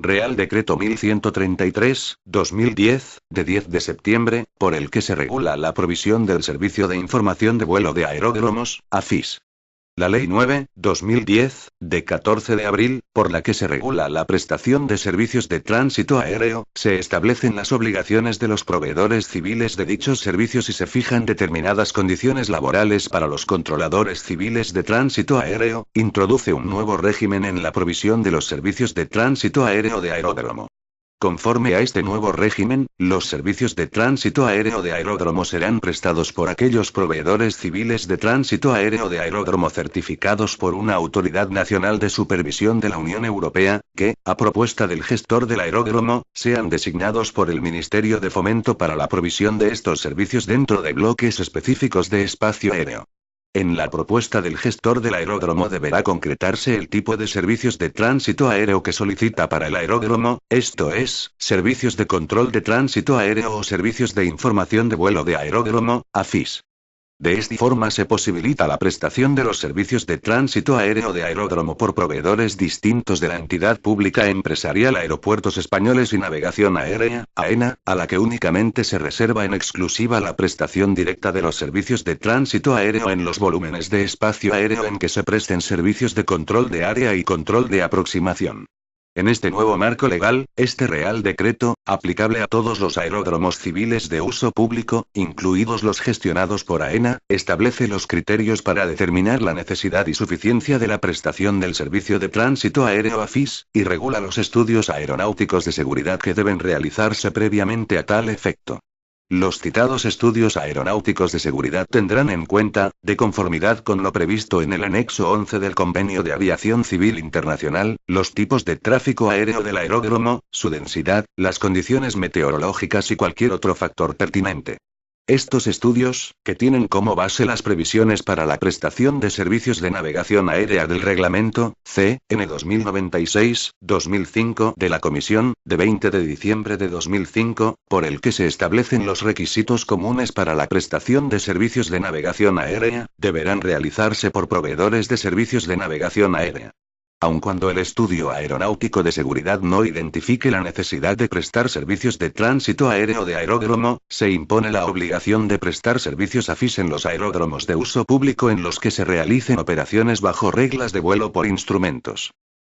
Real Decreto 1133/2010, de 10 de septiembre, por el que se regula la provisión del Servicio de Información de Vuelo de Aeródromos, AFIS. La Ley 9/2010, de 14 de abril, por la que se regula la prestación de servicios de tránsito aéreo, se establecen las obligaciones de los proveedores civiles de dichos servicios y se fijan determinadas condiciones laborales para los controladores civiles de tránsito aéreo, introduce un nuevo régimen en la provisión de los servicios de tránsito aéreo de aeródromo. Conforme a este nuevo régimen, los servicios de tránsito aéreo de aeródromo serán prestados por aquellos proveedores civiles de tránsito aéreo de aeródromo certificados por una autoridad nacional de supervisión de la Unión Europea, que, a propuesta del gestor del aeródromo, sean designados por el Ministerio de Fomento para la provisión de estos servicios dentro de bloques específicos de espacio aéreo. En la propuesta del gestor del aeródromo deberá concretarse el tipo de servicios de tránsito aéreo que solicita para el aeródromo, esto es, servicios de control de tránsito aéreo o servicios de información de vuelo de aeródromo, AFIS. De esta forma se posibilita la prestación de los servicios de tránsito aéreo de aeródromo por proveedores distintos de la entidad pública empresarial Aeropuertos Españoles y Navegación Aérea, AENA, a la que únicamente se reserva en exclusiva la prestación directa de los servicios de tránsito aéreo en los volúmenes de espacio aéreo en que se presten servicios de control de área y control de aproximación. En este nuevo marco legal, este Real Decreto, aplicable a todos los aeródromos civiles de uso público, incluidos los gestionados por AENA, establece los criterios para determinar la necesidad y suficiencia de la prestación del servicio de tránsito aéreo AFIS, y regula los estudios aeronáuticos de seguridad que deben realizarse previamente a tal efecto. Los citados estudios aeronáuticos de seguridad tendrán en cuenta, de conformidad con lo previsto en el anexo 11 del Convenio de Aviación Civil Internacional, los tipos de tráfico aéreo del aeródromo, su densidad, las condiciones meteorológicas y cualquier otro factor pertinente. Estos estudios, que tienen como base las previsiones para la prestación de servicios de navegación aérea del Reglamento, C.N. 2096/2005 de la Comisión, de 20 de diciembre de 2005, por el que se establecen los requisitos comunes para la prestación de servicios de navegación aérea, deberán realizarse por proveedores de servicios de navegación aérea. Aun cuando el estudio aeronáutico de seguridad no identifique la necesidad de prestar servicios de tránsito aéreo de aeródromo, se impone la obligación de prestar servicios AFIS en los aeródromos de uso público en los que se realicen operaciones bajo reglas de vuelo por instrumentos.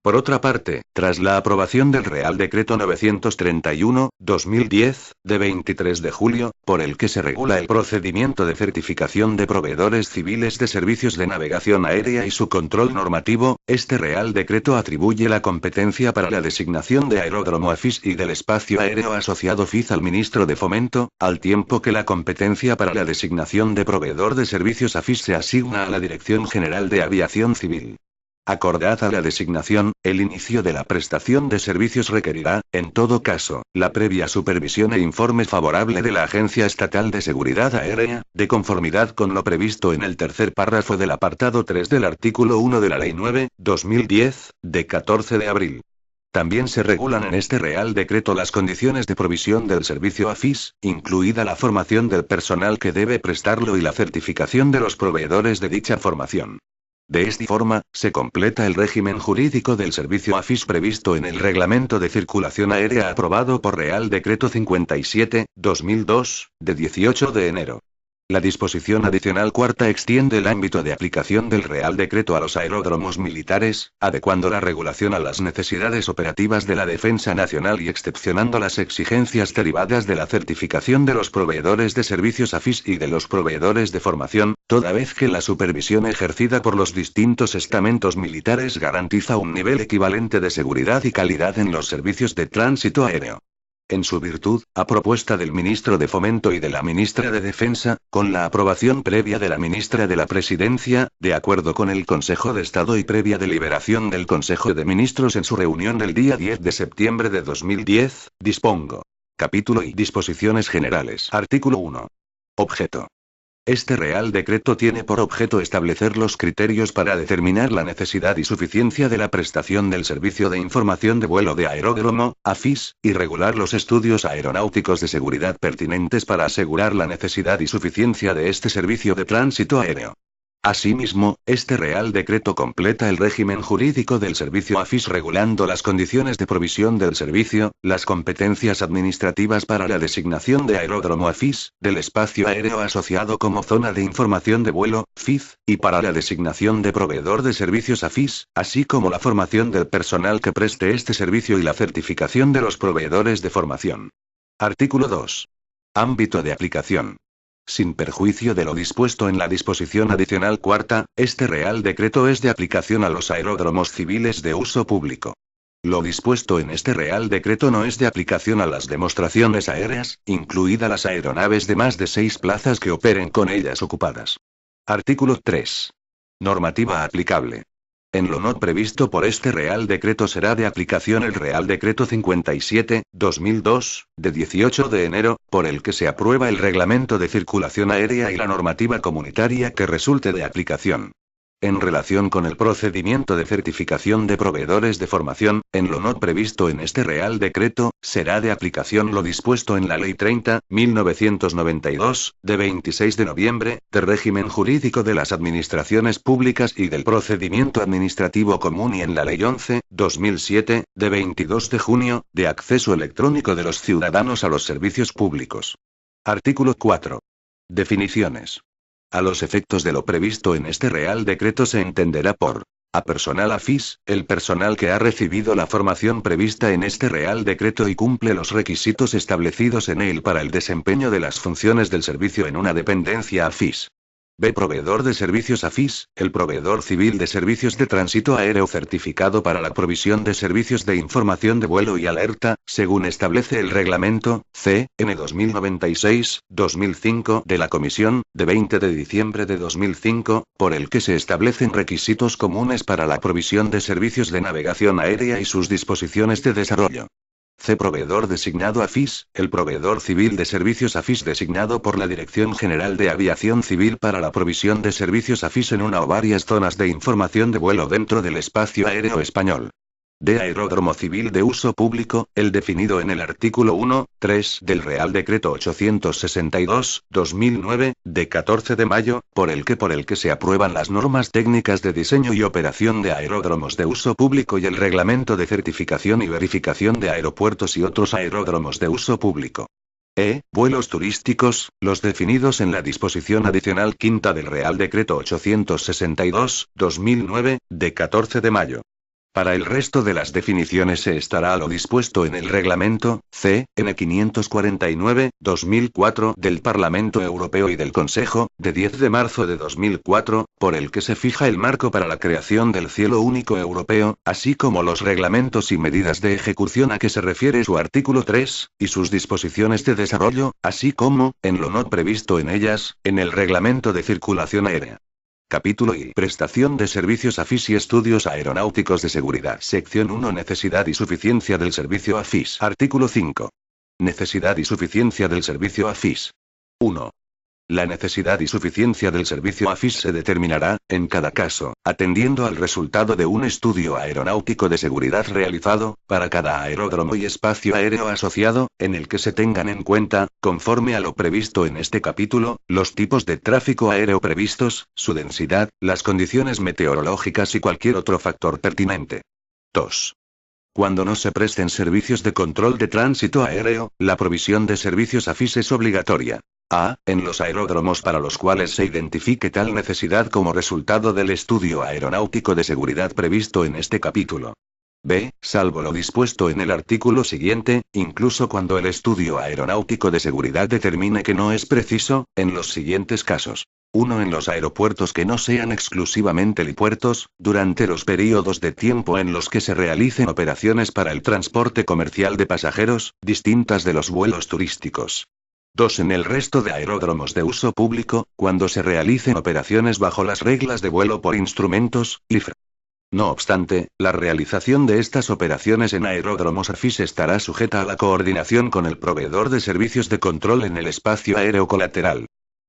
Por otra parte, tras la aprobación del Real Decreto 931/2010, de 23 de julio, por el que se regula el procedimiento de certificación de proveedores civiles de servicios de navegación aérea y su control normativo, este Real Decreto atribuye la competencia para la designación de aeródromo AFIS y del espacio aéreo asociado FIZ al ministro de Fomento, al tiempo que la competencia para la designación de proveedor de servicios AFIS se asigna a la Dirección General de Aviación Civil. Acordada la designación, el inicio de la prestación de servicios requerirá, en todo caso, la previa supervisión e informe favorable de la Agencia Estatal de Seguridad Aérea, de conformidad con lo previsto en el tercer párrafo del apartado 3 del artículo 1 de la Ley 9/2010, de 14 de abril. También se regulan en este Real Decreto las condiciones de provisión del servicio AFIS, incluida la formación del personal que debe prestarlo y la certificación de los proveedores de dicha formación. De esta forma, se completa el régimen jurídico del servicio AFIS previsto en el Reglamento de Circulación Aérea aprobado por Real Decreto 57/2002, de 18 de enero. La disposición adicional cuarta extiende el ámbito de aplicación del Real Decreto a los aeródromos militares, adecuando la regulación a las necesidades operativas de la defensa nacional y excepcionando las exigencias derivadas de la certificación de los proveedores de servicios AFIS y de los proveedores de formación, toda vez que la supervisión ejercida por los distintos estamentos militares garantiza un nivel equivalente de seguridad y calidad en los servicios de tránsito aéreo. En su virtud, a propuesta del ministro de Fomento y de la ministra de Defensa, con la aprobación previa de la ministra de la Presidencia, de acuerdo con el Consejo de Estado y previa deliberación del Consejo de Ministros en su reunión del día 10 de septiembre de 2010, dispongo. Capítulo y disposiciones generales. Artículo 1. Objeto. Este Real Decreto tiene por objeto establecer los criterios para determinar la necesidad y suficiencia de la prestación del servicio de información de vuelo de aeródromo, AFIS, y regular los estudios aeronáuticos de seguridad pertinentes para asegurar la necesidad y suficiencia de este servicio de tránsito aéreo. Asimismo, este Real Decreto completa el régimen jurídico del servicio AFIS regulando las condiciones de provisión del servicio, las competencias administrativas para la designación de aeródromo AFIS, del espacio aéreo asociado como zona de información de vuelo, FIZ, y para la designación de proveedor de servicios AFIS, así como la formación del personal que preste este servicio y la certificación de los proveedores de formación. Artículo 2. Ámbito de aplicación. Sin perjuicio de lo dispuesto en la disposición adicional cuarta, este Real Decreto es de aplicación a los aeródromos civiles de uso público. Lo dispuesto en este Real Decreto no es de aplicación a las demostraciones aéreas, incluidas las aeronaves de más de 6 plazas que operen con ellas ocupadas. Artículo 3. Normativa aplicable. En lo no previsto por este Real Decreto será de aplicación el Real Decreto 57/2002, de 18 de enero, por el que se aprueba el Reglamento de Circulación Aérea y la normativa comunitaria que resulte de aplicación. En relación con el procedimiento de certificación de proveedores de formación, en lo no previsto en este Real Decreto, será de aplicación lo dispuesto en la Ley 30/1992, de 26 de noviembre, de régimen jurídico de las administraciones públicas y del procedimiento administrativo común y en la Ley 11/2007, de 22 de junio, de acceso electrónico de los ciudadanos a los servicios públicos. Artículo 4. Definiciones. A los efectos de lo previsto en este Real Decreto se entenderá por a personal AFIS, el personal que ha recibido la formación prevista en este Real Decreto y cumple los requisitos establecidos en él para el desempeño de las funciones del servicio en una dependencia AFIS. B. Proveedor de servicios AFIS, el proveedor civil de servicios de tránsito aéreo certificado para la provisión de servicios de información de vuelo y alerta, según establece el reglamento C.N. 2096/2005 de la Comisión, de 20 de diciembre de 2005, por el que se establecen requisitos comunes para la provisión de servicios de navegación aérea y sus disposiciones de desarrollo. C. Proveedor designado AFIS, el proveedor civil de servicios AFIS designado por la Dirección General de Aviación Civil para la provisión de servicios AFIS en una o varias zonas de información de vuelo dentro del espacio aéreo español. D. Aeródromo civil de uso público, el definido en el artículo 1.3 del Real Decreto 862/2009, de 14 de mayo, por el que se aprueban las normas técnicas de diseño y operación de aeródromos de uso público y el reglamento de certificación y verificación de aeropuertos y otros aeródromos de uso público. Vuelos turísticos, los definidos en la disposición adicional quinta del Real Decreto 862/2009, de 14 de mayo. Para el resto de las definiciones se estará a lo dispuesto en el Reglamento C.N. 549/2004 del Parlamento Europeo y del Consejo, de 10 de marzo de 2004, por el que se fija el marco para la creación del cielo único europeo, así como los reglamentos y medidas de ejecución a que se refiere su artículo 3, y sus disposiciones de desarrollo, así como, en lo no previsto en ellas, en el Reglamento de Circulación Aérea. Capítulo I. Prestación de servicios AFIS y estudios aeronáuticos de seguridad. Sección 1. Necesidad y suficiencia del servicio AFIS. Artículo 5. Necesidad y suficiencia del servicio AFIS. 1. La necesidad y suficiencia del servicio AFIS se determinará, en cada caso, atendiendo al resultado de un estudio aeronáutico de seguridad realizado, para cada aeródromo y espacio aéreo asociado, en el que se tengan en cuenta, conforme a lo previsto en este capítulo, los tipos de tráfico aéreo previstos, su densidad, las condiciones meteorológicas y cualquier otro factor pertinente. 2. Cuando no se presten servicios de control de tránsito aéreo, la provisión de servicios AFIS es obligatoria. A. En los aeródromos para los cuales se identifique tal necesidad como resultado del estudio aeronáutico de seguridad previsto en este capítulo. B. Salvo lo dispuesto en el artículo siguiente, incluso cuando el estudio aeronáutico de seguridad determine que no es preciso, en los siguientes casos. 1. En los aeropuertos que no sean exclusivamente helipuertos, durante los períodos de tiempo en los que se realicen operaciones para el transporte comercial de pasajeros, distintas de los vuelos turísticos. 2. En el resto de aeródromos de uso público, cuando se realicen operaciones bajo las reglas de vuelo por instrumentos, IFR. No obstante, la realización de estas operaciones en aeródromos AFIS estará sujeta a la coordinación con el proveedor de servicios de control en el espacio aéreo colateral.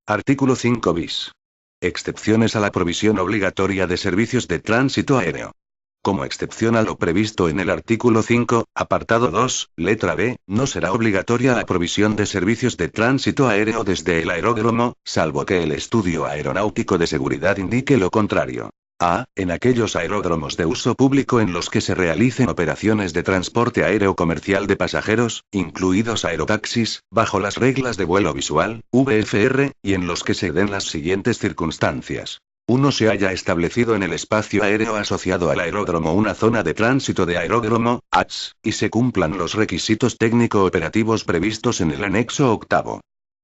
Artículo 5 bis. Excepciones a la provisión obligatoria de servicios de tránsito aéreo. Como excepción a lo previsto en el artículo 5, apartado 2, letra B, no será obligatoria la provisión de servicios de tránsito aéreo desde el aeródromo, salvo que el estudio aeronáutico de seguridad indique lo contrario. A. En aquellos aeródromos de uso público en los que se realicen operaciones de transporte aéreo comercial de pasajeros, incluidos aerotaxis, bajo las reglas de vuelo visual, VFR, y en los que se den las siguientes circunstancias. 1. Se haya establecido en el espacio aéreo asociado al aeródromo una zona de tránsito de aeródromo, ATS, y se cumplan los requisitos técnico-operativos previstos en el anexo octavo.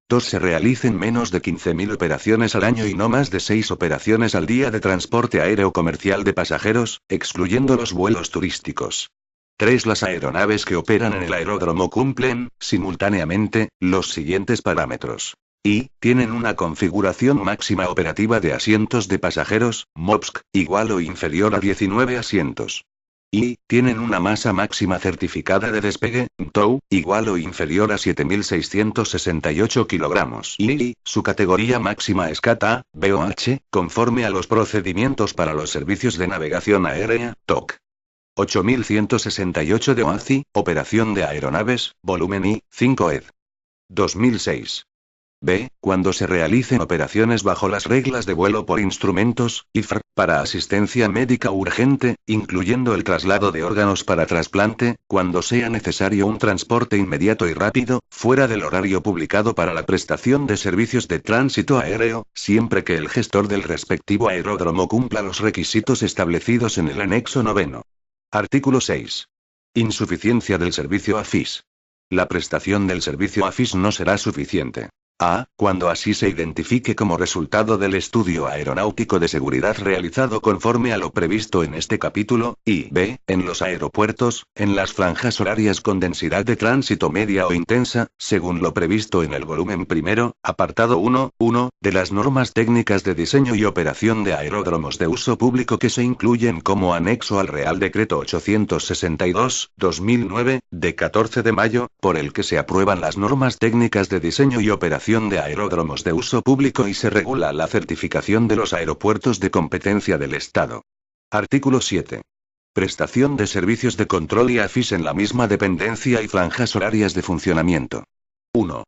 2. Se realicen menos de 15.000 operaciones al año y no más de 6 operaciones al día de transporte aéreo comercial de pasajeros, excluyendo los vuelos turísticos. 3. Las aeronaves que operan en el aeródromo cumplen, simultáneamente, los siguientes parámetros. Y, tienen una configuración máxima operativa de asientos de pasajeros, MOPSC, igual o inferior a 19 asientos. Y, tienen una masa máxima certificada de despegue, TOW, igual o inferior a 7.668 kilogramos. Y, su categoría máxima es CAT-A, BOH, conforme a los procedimientos para los servicios de navegación aérea, TOC. 8.168 de OACI, operación de aeronaves, volumen I, 5 ed. 2006. B. Cuando se realicen operaciones bajo las reglas de vuelo por instrumentos, IFR, para asistencia médica urgente, incluyendo el traslado de órganos para trasplante, cuando sea necesario un transporte inmediato y rápido, fuera del horario publicado para la prestación de servicios de tránsito aéreo, siempre que el gestor del respectivo aeródromo cumpla los requisitos establecidos en el anexo noveno. Artículo 6. Insuficiencia del servicio AFIS. La prestación del servicio AFIS no será suficiente. A. Cuando así se identifique como resultado del estudio aeronáutico de seguridad realizado conforme a lo previsto en este capítulo, y B. En los aeropuertos, en las franjas horarias con densidad de tránsito media o intensa, según lo previsto en el volumen primero, apartado 1.1, de las normas técnicas de diseño y operación de aeródromos de uso público que se incluyen como anexo al Real Decreto 862/2009, de 14 de mayo, por el que se aprueban las normas técnicas de diseño y operación de aeródromos de uso público y se regula la certificación de los aeropuertos de competencia del Estado. Artículo 7. Prestación de servicios de control y AFIS en la misma dependencia y franjas horarias de funcionamiento. 1.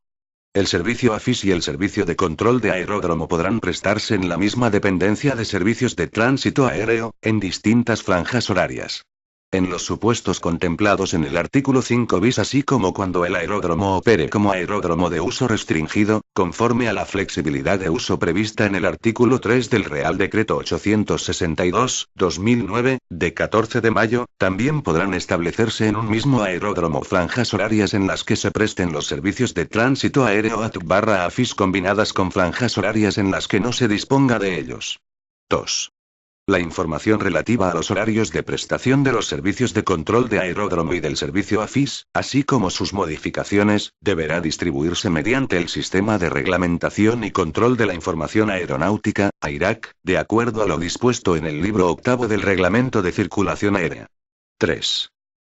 El servicio AFIS y el servicio de control de aeródromo podrán prestarse en la misma dependencia de servicios de tránsito aéreo, en distintas franjas horarias. En los supuestos contemplados en el artículo 5 bis, así como cuando el aeródromo opere como aeródromo de uso restringido, conforme a la flexibilidad de uso prevista en el artículo 3 del Real Decreto 862/2009, de 14 de mayo, también podrán establecerse en un mismo aeródromo franjas horarias en las que se presten los servicios de tránsito aéreo ATC/AFIS combinadas con franjas horarias en las que no se disponga de ellos. 2. La información relativa a los horarios de prestación de los servicios de control de aeródromo y del servicio AFIS, así como sus modificaciones, deberá distribuirse mediante el Sistema de Reglamentación y Control de la Información Aeronáutica, AIRAC, de acuerdo a lo dispuesto en el libro octavo del Reglamento de Circulación Aérea. 3.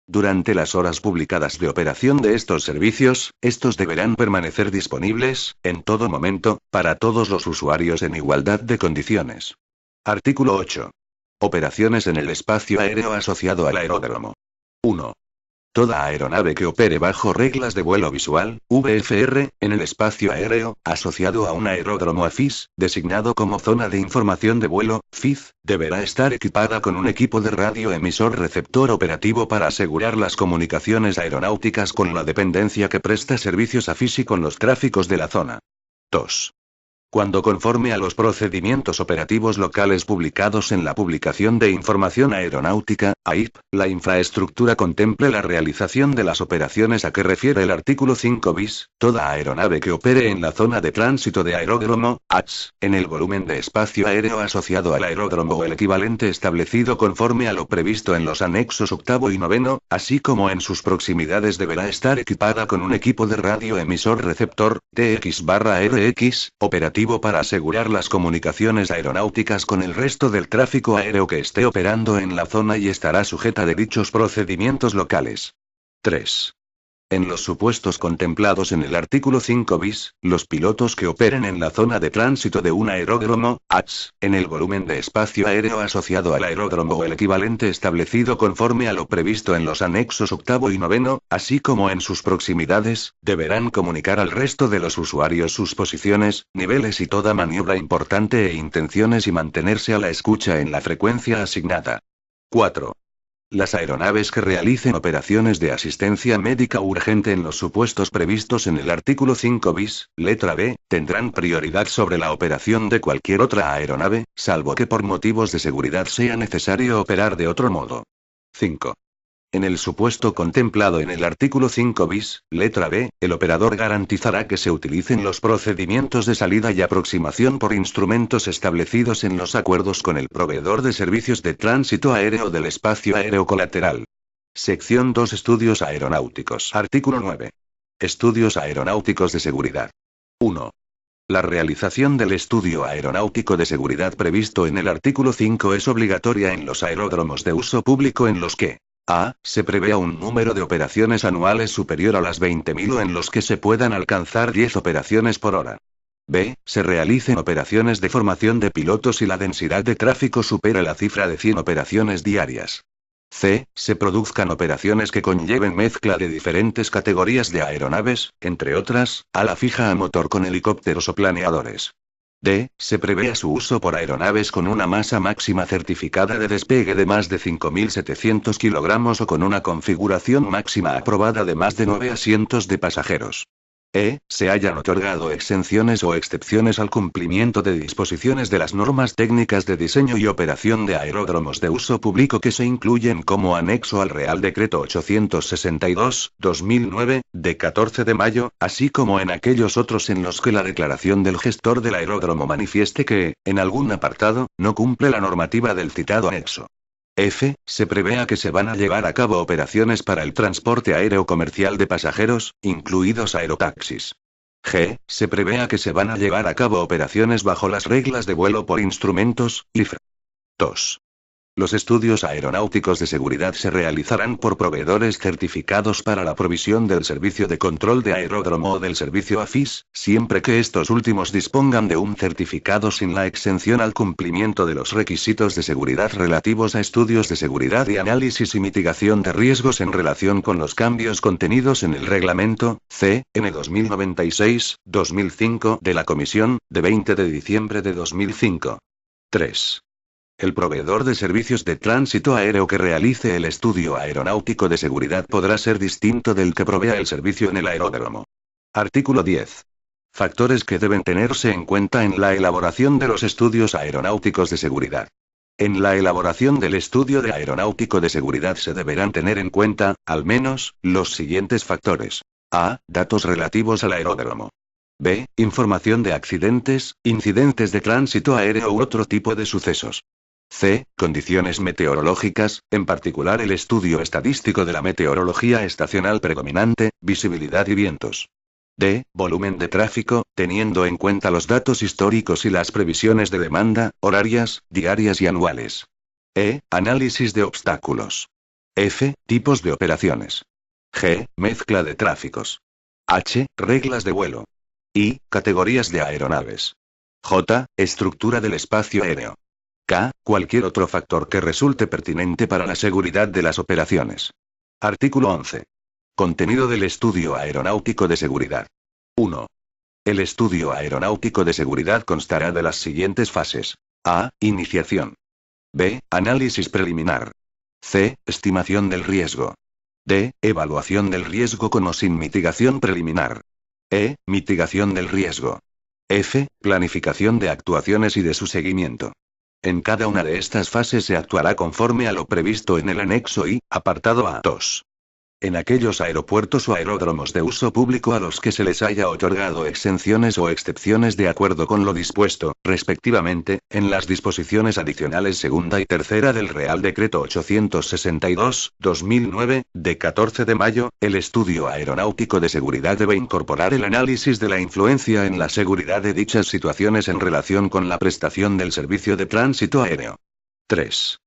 Durante las horas publicadas de operación de estos servicios, estos deberán permanecer disponibles, en todo momento, para todos los usuarios en igualdad de condiciones. Artículo 8. Operaciones en el espacio aéreo asociado al aeródromo. 1. Toda aeronave que opere bajo reglas de vuelo visual, VFR, en el espacio aéreo, asociado a un aeródromo AFIS, designado como zona de información de vuelo, FIZ, deberá estar equipada con un equipo de radioemisor receptor operativo para asegurar las comunicaciones aeronáuticas con la dependencia que presta servicios AFIS y con los tráficos de la zona. 2. Cuando conforme a los procedimientos operativos locales publicados en la Publicación de Información Aeronáutica, AIP, la infraestructura contemple la realización de las operaciones a que refiere el artículo 5 bis, toda aeronave que opere en la zona de tránsito de aeródromo, ATS, en el volumen de espacio aéreo asociado al aeródromo o el equivalente establecido conforme a lo previsto en los anexos octavo y noveno, así como en sus proximidades deberá estar equipada con un equipo de radioemisor receptor, TX/RX, operativo para asegurar las comunicaciones aeronáuticas con el resto del tráfico aéreo que esté operando en la zona y estará sujeta de dichos procedimientos locales. 3. En los supuestos contemplados en el artículo 5 bis, los pilotos que operen en la zona de tránsito de un aeródromo, ATS, en el volumen de espacio aéreo asociado al aeródromo o el equivalente establecido conforme a lo previsto en los anexos octavo y noveno, así como en sus proximidades, deberán comunicar al resto de los usuarios sus posiciones, niveles y toda maniobra importante e intenciones y mantenerse a la escucha en la frecuencia asignada. 4. Las aeronaves que realicen operaciones de asistencia médica urgente en los supuestos previstos en el artículo 5 bis, letra B, tendrán prioridad sobre la operación de cualquier otra aeronave, salvo que por motivos de seguridad sea necesario operar de otro modo. 5. En el supuesto contemplado en el artículo 5 bis, letra B, el operador garantizará que se utilicen los procedimientos de salida y aproximación por instrumentos establecidos en los acuerdos con el proveedor de servicios de tránsito aéreo del espacio aéreo colateral. Sección 2 Estudios aeronáuticos. Artículo 9. Estudios aeronáuticos de seguridad. 1. La realización del estudio aeronáutico de seguridad previsto en el artículo 5 es obligatoria en los aeródromos de uso público en los que A. Se prevea un número de operaciones anuales superior a las 20.000 o en los que se puedan alcanzar 10 operaciones por hora. B. Se realicen operaciones de formación de pilotos y la densidad de tráfico supera la cifra de 100 operaciones diarias. C. Se produzcan operaciones que conlleven mezcla de diferentes categorías de aeronaves, entre otras, ala fija a motor con helicópteros o planeadores. D. Se prevea su uso por aeronaves con una masa máxima certificada de despegue de más de 5.700 kilogramos o con una configuración máxima aprobada de más de 9 asientos de pasajeros. E. Se hayan otorgado exenciones o excepciones al cumplimiento de disposiciones de las normas técnicas de diseño y operación de aeródromos de uso público que se incluyen como anexo al Real Decreto 862/2009, de 14 de mayo, así como en aquellos otros en los que la declaración del gestor del aeródromo manifieste que, en algún apartado, no cumple la normativa del citado anexo. F. Se prevea que se van a llevar a cabo operaciones para el transporte aéreo comercial de pasajeros, incluidos aerotaxis. G. Se prevea que se van a llevar a cabo operaciones bajo las reglas de vuelo por instrumentos, IFR. 2. Los estudios aeronáuticos de seguridad se realizarán por proveedores certificados para la provisión del servicio de control de aeródromo o del servicio AFIS, siempre que estos últimos dispongan de un certificado sin la exención al cumplimiento de los requisitos de seguridad relativos a estudios de seguridad y análisis y mitigación de riesgos en relación con los cambios contenidos en el reglamento C.N. 2096/2005 de la Comisión, de 20 de diciembre de 2005. 3. El proveedor de servicios de tránsito aéreo que realice el estudio aeronáutico de seguridad podrá ser distinto del que provea el servicio en el aeródromo. Artículo 10. Factores que deben tenerse en cuenta en la elaboración de los estudios aeronáuticos de seguridad. En la elaboración del estudio de aeronáutico de seguridad se deberán tener en cuenta, al menos, los siguientes factores. A. Datos relativos al aeródromo. B. Información de accidentes, incidentes de tránsito aéreo u otro tipo de sucesos. C. Condiciones meteorológicas, en particular el estudio estadístico de la meteorología estacional predominante, visibilidad y vientos. D. Volumen de tráfico, teniendo en cuenta los datos históricos y las previsiones de demanda, horarias, diarias y anuales. E. Análisis de obstáculos. F. Tipos de operaciones. G. Mezcla de tráficos. H. Reglas de vuelo. I. Categorías de aeronaves. J. Estructura del espacio aéreo. K. Cualquier otro factor que resulte pertinente para la seguridad de las operaciones. Artículo 11. Contenido del estudio aeronáutico de seguridad. 1. El estudio aeronáutico de seguridad constará de las siguientes fases. A. Iniciación. B. Análisis preliminar. C. Estimación del riesgo. D. Evaluación del riesgo con o sin mitigación preliminar. E. Mitigación del riesgo. F. Planificación de actuaciones y de su seguimiento. En cada una de estas fases se actuará conforme a lo previsto en el anexo I, apartado A. 2. En aquellos aeropuertos o aeródromos de uso público a los que se les haya otorgado exenciones o excepciones de acuerdo con lo dispuesto, respectivamente, en las disposiciones adicionales segunda y tercera del Real Decreto 862/2009, de 14 de mayo, el estudio aeronáutico de seguridad debe incorporar el análisis de la influencia en la seguridad de dichas situaciones en relación con la prestación del servicio de tránsito aéreo. 3.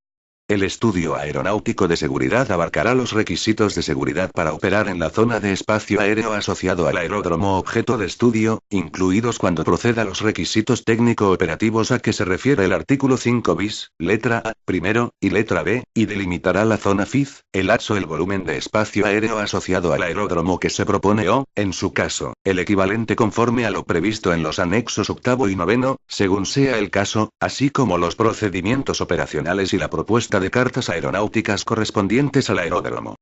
El estudio aeronáutico de seguridad abarcará los requisitos de seguridad para operar en la zona de espacio aéreo asociado al aeródromo objeto de estudio, incluidos cuando proceda los requisitos técnico-operativos a que se refiere el artículo 5 bis, letra A, primero, y letra B, y delimitará la zona FIZ, el lapso el volumen de espacio aéreo asociado al aeródromo que se propone o, en su caso, el equivalente conforme a lo previsto en los anexos octavo y noveno, según sea el caso, así como los procedimientos operacionales y la propuesta de cartas aeronáuticas correspondientes al aeródromo.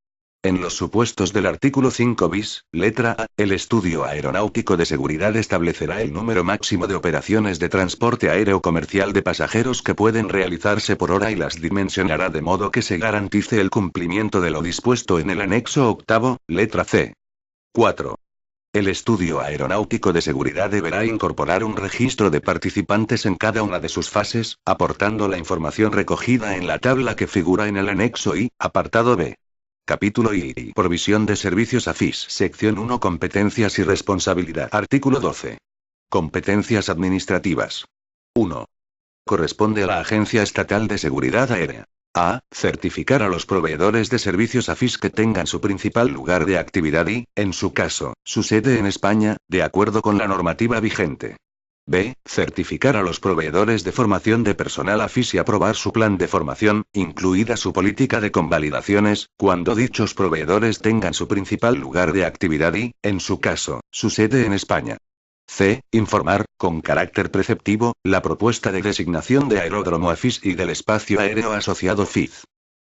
En los supuestos del artículo 5 bis, letra A, el estudio aeronáutico de seguridad establecerá el número máximo de operaciones de transporte aéreo comercial de pasajeros que pueden realizarse por hora y las dimensionará de modo que se garantice el cumplimiento de lo dispuesto en el anexo octavo, letra C. 4. El estudio aeronáutico de seguridad deberá incorporar un registro de participantes en cada una de sus fases, aportando la información recogida en la tabla que figura en el anexo I, apartado B. Capítulo I. Provisión de servicios AFIS. Sección 1. Competencias y responsabilidad. Artículo 12. Competencias administrativas. 1. Corresponde a la Agencia Estatal de Seguridad Aérea. A. Certificar a los proveedores de servicios AFIS que tengan su principal lugar de actividad y, en su caso, su sede en España, de acuerdo con la normativa vigente. B. Certificar a los proveedores de formación de personal AFIS y aprobar su plan de formación, incluida su política de convalidaciones, cuando dichos proveedores tengan su principal lugar de actividad y, en su caso, su sede en España. C. Informar, con carácter preceptivo, la propuesta de designación de aeródromo AFIS y del espacio aéreo asociado FIZ.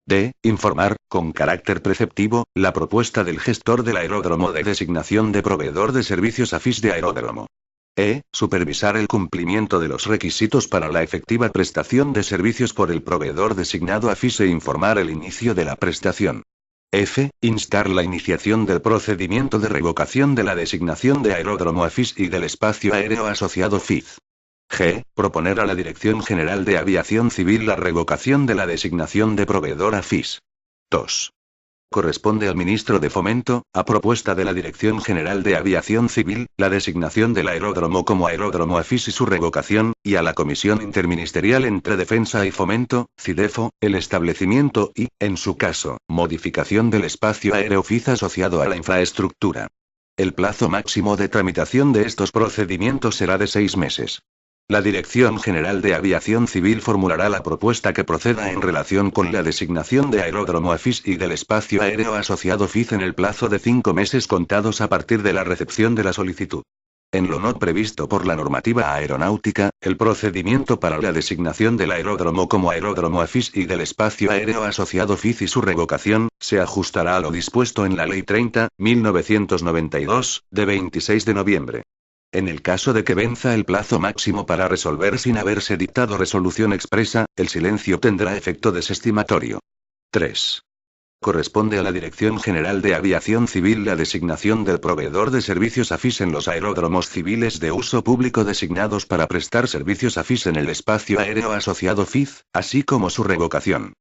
D. Informar, con carácter preceptivo, la propuesta del gestor del aeródromo de designación de proveedor de servicios AFIS de aeródromo. E. Supervisar el cumplimiento de los requisitos para la efectiva prestación de servicios por el proveedor designado AFIS e informar el inicio de la prestación. F. Instar la iniciación del procedimiento de revocación de la designación de aeródromo AFIS y del espacio aéreo asociado FIZ. G. Proponer a la Dirección General de Aviación Civil la revocación de la designación de proveedor AFIS. 2. Corresponde al Ministro de Fomento, a propuesta de la Dirección General de Aviación Civil, la designación del aeródromo como aeródromo AFIS y su revocación, y a la Comisión Interministerial entre Defensa y Fomento, CIDEFO, el establecimiento y, en su caso, modificación del espacio aéreo FIZ asociado a la infraestructura. El plazo máximo de tramitación de estos procedimientos será de 6 meses. La Dirección General de Aviación Civil formulará la propuesta que proceda en relación con la designación de aeródromo AFIS y del espacio aéreo asociado FIZ en el plazo de 5 meses contados a partir de la recepción de la solicitud. En lo no previsto por la normativa aeronáutica, el procedimiento para la designación del aeródromo como aeródromo AFIS y del espacio aéreo asociado FIZ y su revocación, se ajustará a lo dispuesto en la Ley 30.1992, de 26 de noviembre. En el caso de que venza el plazo máximo para resolver sin haberse dictado resolución expresa, el silencio tendrá efecto desestimatorio. 3. Corresponde a la Dirección General de Aviación Civil la designación del proveedor de servicios AFIS en los aeródromos civiles de uso público designados para prestar servicios AFIS en el espacio aéreo asociado FIZ, así como su revocación.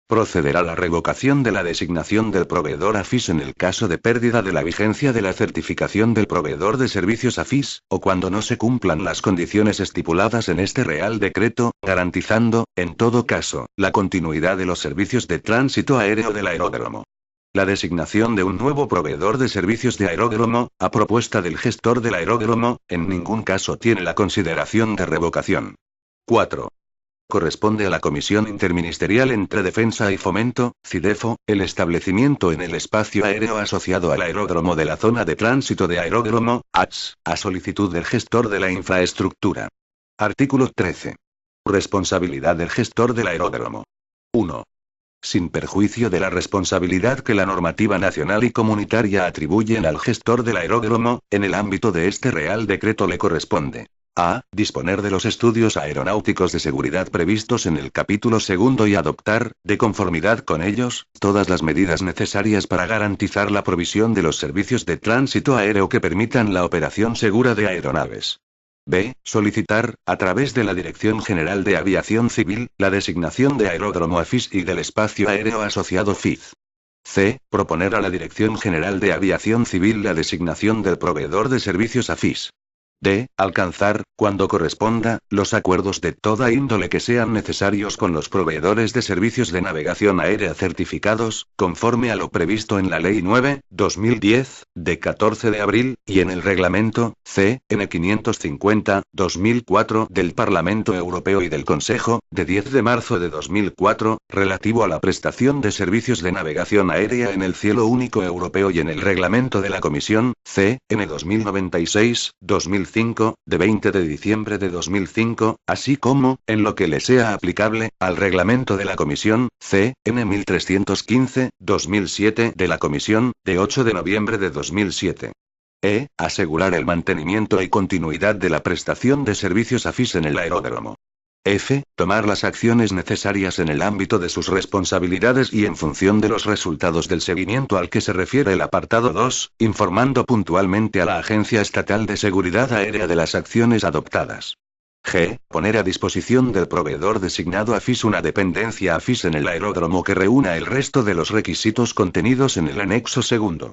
Procederá la revocación de la designación del proveedor AFIS en el caso de pérdida de la vigencia de la certificación del proveedor de servicios AFIS, o cuando no se cumplan las condiciones estipuladas en este Real Decreto, garantizando, en todo caso, la continuidad de los servicios de tránsito aéreo del aeródromo. La designación de un nuevo proveedor de servicios de aeródromo, a propuesta del gestor del aeródromo, en ningún caso tiene la consideración de revocación. 4. Corresponde a la Comisión Interministerial entre Defensa y Fomento, CIDEFO, el establecimiento en el espacio aéreo asociado al aeródromo de la zona de tránsito de aeródromo, ATS, a solicitud del gestor de la infraestructura. Artículo 13. Responsabilidad del gestor del aeródromo. 1. Sin perjuicio de la responsabilidad que la normativa nacional y comunitaria atribuyen al gestor del aeródromo, en el ámbito de este Real Decreto le corresponde: A. Disponer de los estudios aeronáuticos de seguridad previstos en el capítulo segundo y adoptar, de conformidad con ellos, todas las medidas necesarias para garantizar la provisión de los servicios de tránsito aéreo que permitan la operación segura de aeronaves. B. Solicitar, a través de la Dirección General de Aviación Civil, la designación de aeródromo AFIS y del espacio aéreo asociado FIZ. C. Proponer a la Dirección General de Aviación Civil la designación del proveedor de servicios AFIS. D. Alcanzar, cuando corresponda, los acuerdos de toda índole que sean necesarios con los proveedores de servicios de navegación aérea certificados, conforme a lo previsto en la Ley 9/2010, de 14 de abril, y en el Reglamento C.N. 550/2004 del Parlamento Europeo y del Consejo, de 10 de marzo de 2004, relativo a la prestación de servicios de navegación aérea en el cielo único europeo, y en el Reglamento de la Comisión, C.N. 2096/2005, de 20 de diciembre de 2005, así como, en lo que le sea aplicable, al Reglamento de la Comisión, C.N. 1315/2007 de la Comisión, de 8 de noviembre de 2007. Asegurar el mantenimiento y continuidad de la prestación de servicios AFIS en el aeródromo. F. Tomar las acciones necesarias en el ámbito de sus responsabilidades y en función de los resultados del seguimiento al que se refiere el apartado 2, informando puntualmente a la Agencia Estatal de Seguridad Aérea de las acciones adoptadas. G. Poner a disposición del proveedor designado AFIS una dependencia AFIS en el aeródromo que reúna el resto de los requisitos contenidos en el anexo segundo.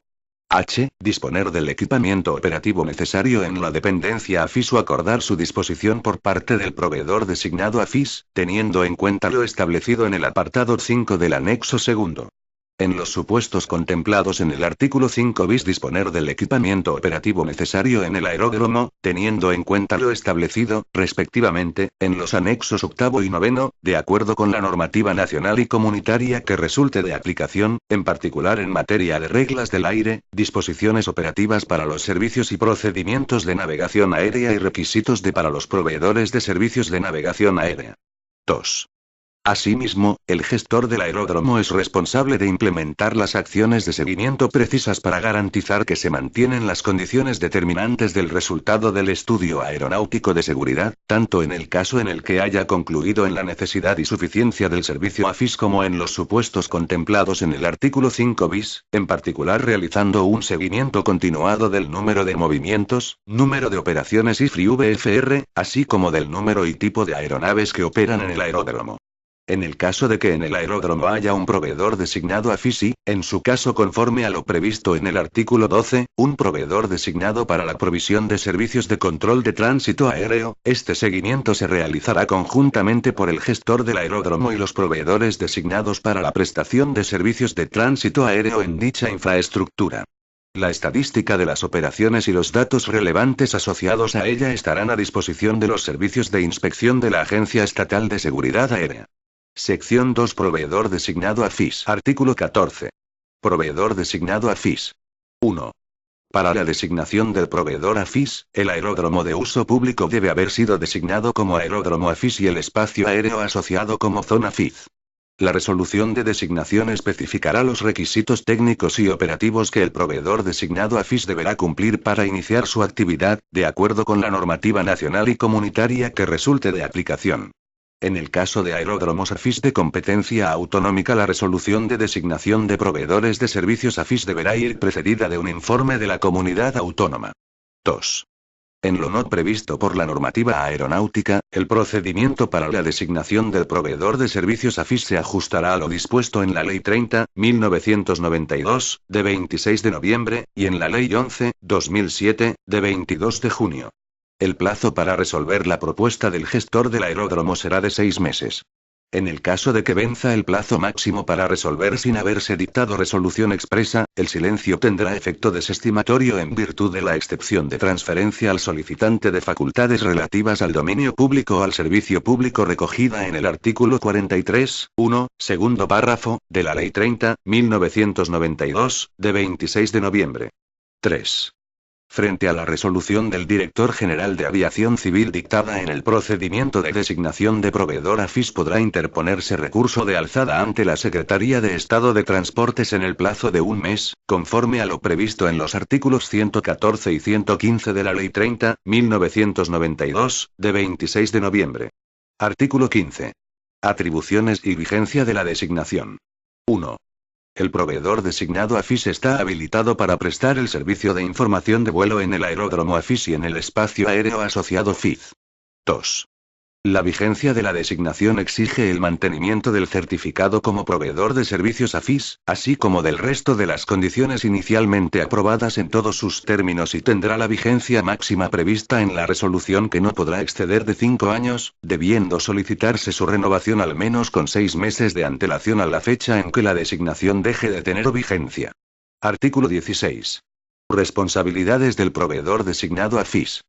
H. Disponer del equipamiento operativo necesario en la dependencia AFIS o acordar su disposición por parte del proveedor designado AFIS, teniendo en cuenta lo establecido en el apartado 5 del anexo segundo. En los supuestos contemplados en el artículo 5 bis, disponer del equipamiento operativo necesario en el aeródromo, teniendo en cuenta lo establecido, respectivamente, en los anexos octavo y noveno, de acuerdo con la normativa nacional y comunitaria que resulte de aplicación, en particular en materia de reglas del aire, disposiciones operativas para los servicios y procedimientos de navegación aérea y requisitos para los proveedores de servicios de navegación aérea. 2. Asimismo, el gestor del aeródromo es responsable de implementar las acciones de seguimiento precisas para garantizar que se mantienen las condiciones determinantes del resultado del estudio aeronáutico de seguridad, tanto en el caso en el que haya concluido en la necesidad y suficiencia del servicio AFIS como en los supuestos contemplados en el artículo 5 bis, en particular realizando un seguimiento continuado del número de movimientos, número de operaciones y VFR, así como del número y tipo de aeronaves que operan en el aeródromo. En el caso de que en el aeródromo haya un proveedor designado AFIS y, en su caso conforme a lo previsto en el artículo 12, un proveedor designado para la provisión de servicios de control de tránsito aéreo, este seguimiento se realizará conjuntamente por el gestor del aeródromo y los proveedores designados para la prestación de servicios de tránsito aéreo en dicha infraestructura. La estadística de las operaciones y los datos relevantes asociados a ella estarán a disposición de los servicios de inspección de la Agencia Estatal de Seguridad Aérea. Sección 2. Proveedor designado AFIS. Artículo 14. Proveedor designado AFIS. 1. Para la designación del proveedor AFIS, el aeródromo de uso público debe haber sido designado como aeródromo AFIS y el espacio aéreo asociado como zona AFIS. La resolución de designación especificará los requisitos técnicos y operativos que el proveedor designado AFIS deberá cumplir para iniciar su actividad, de acuerdo con la normativa nacional y comunitaria que resulte de aplicación. En el caso de aeródromos AFIS de competencia autonómica, la resolución de designación de proveedores de servicios AFIS deberá ir precedida de un informe de la comunidad autónoma. 2. En lo no previsto por la normativa aeronáutica, el procedimiento para la designación del proveedor de servicios AFIS se ajustará a lo dispuesto en la Ley 30/1992, de 26 de noviembre, y en la Ley 11/2007, de 22 de junio. El plazo para resolver la propuesta del gestor del aeródromo será de 6 meses. En el caso de que venza el plazo máximo para resolver sin haberse dictado resolución expresa, el silencio tendrá efecto desestimatorio en virtud de la excepción de transferencia al solicitante de facultades relativas al dominio público o al servicio público recogida en el artículo 43.1, segundo párrafo, de la Ley 30/1992, de 26 de noviembre. 3. Frente a la resolución del Director General de Aviación Civil dictada en el procedimiento de designación de proveedor AFIS, podrá interponerse recurso de alzada ante la Secretaría de Estado de Transportes en el plazo de un mes, conforme a lo previsto en los artículos 114 y 115 de la Ley 30/1992, de 26 de noviembre. Artículo 15. Atribuciones y vigencia de la designación. 1. El proveedor designado AFIS está habilitado para prestar el servicio de información de vuelo en el aeródromo AFIS y en el espacio aéreo asociado FIZ. 2. La vigencia de la designación exige el mantenimiento del certificado como proveedor de servicios AFIS, así como del resto de las condiciones inicialmente aprobadas en todos sus términos y tendrá la vigencia máxima prevista en la resolución que no podrá exceder de 5 años, debiendo solicitarse su renovación al menos con 6 meses de antelación a la fecha en que la designación deje de tener vigencia. Artículo 16. Responsabilidades del proveedor designado AFIS.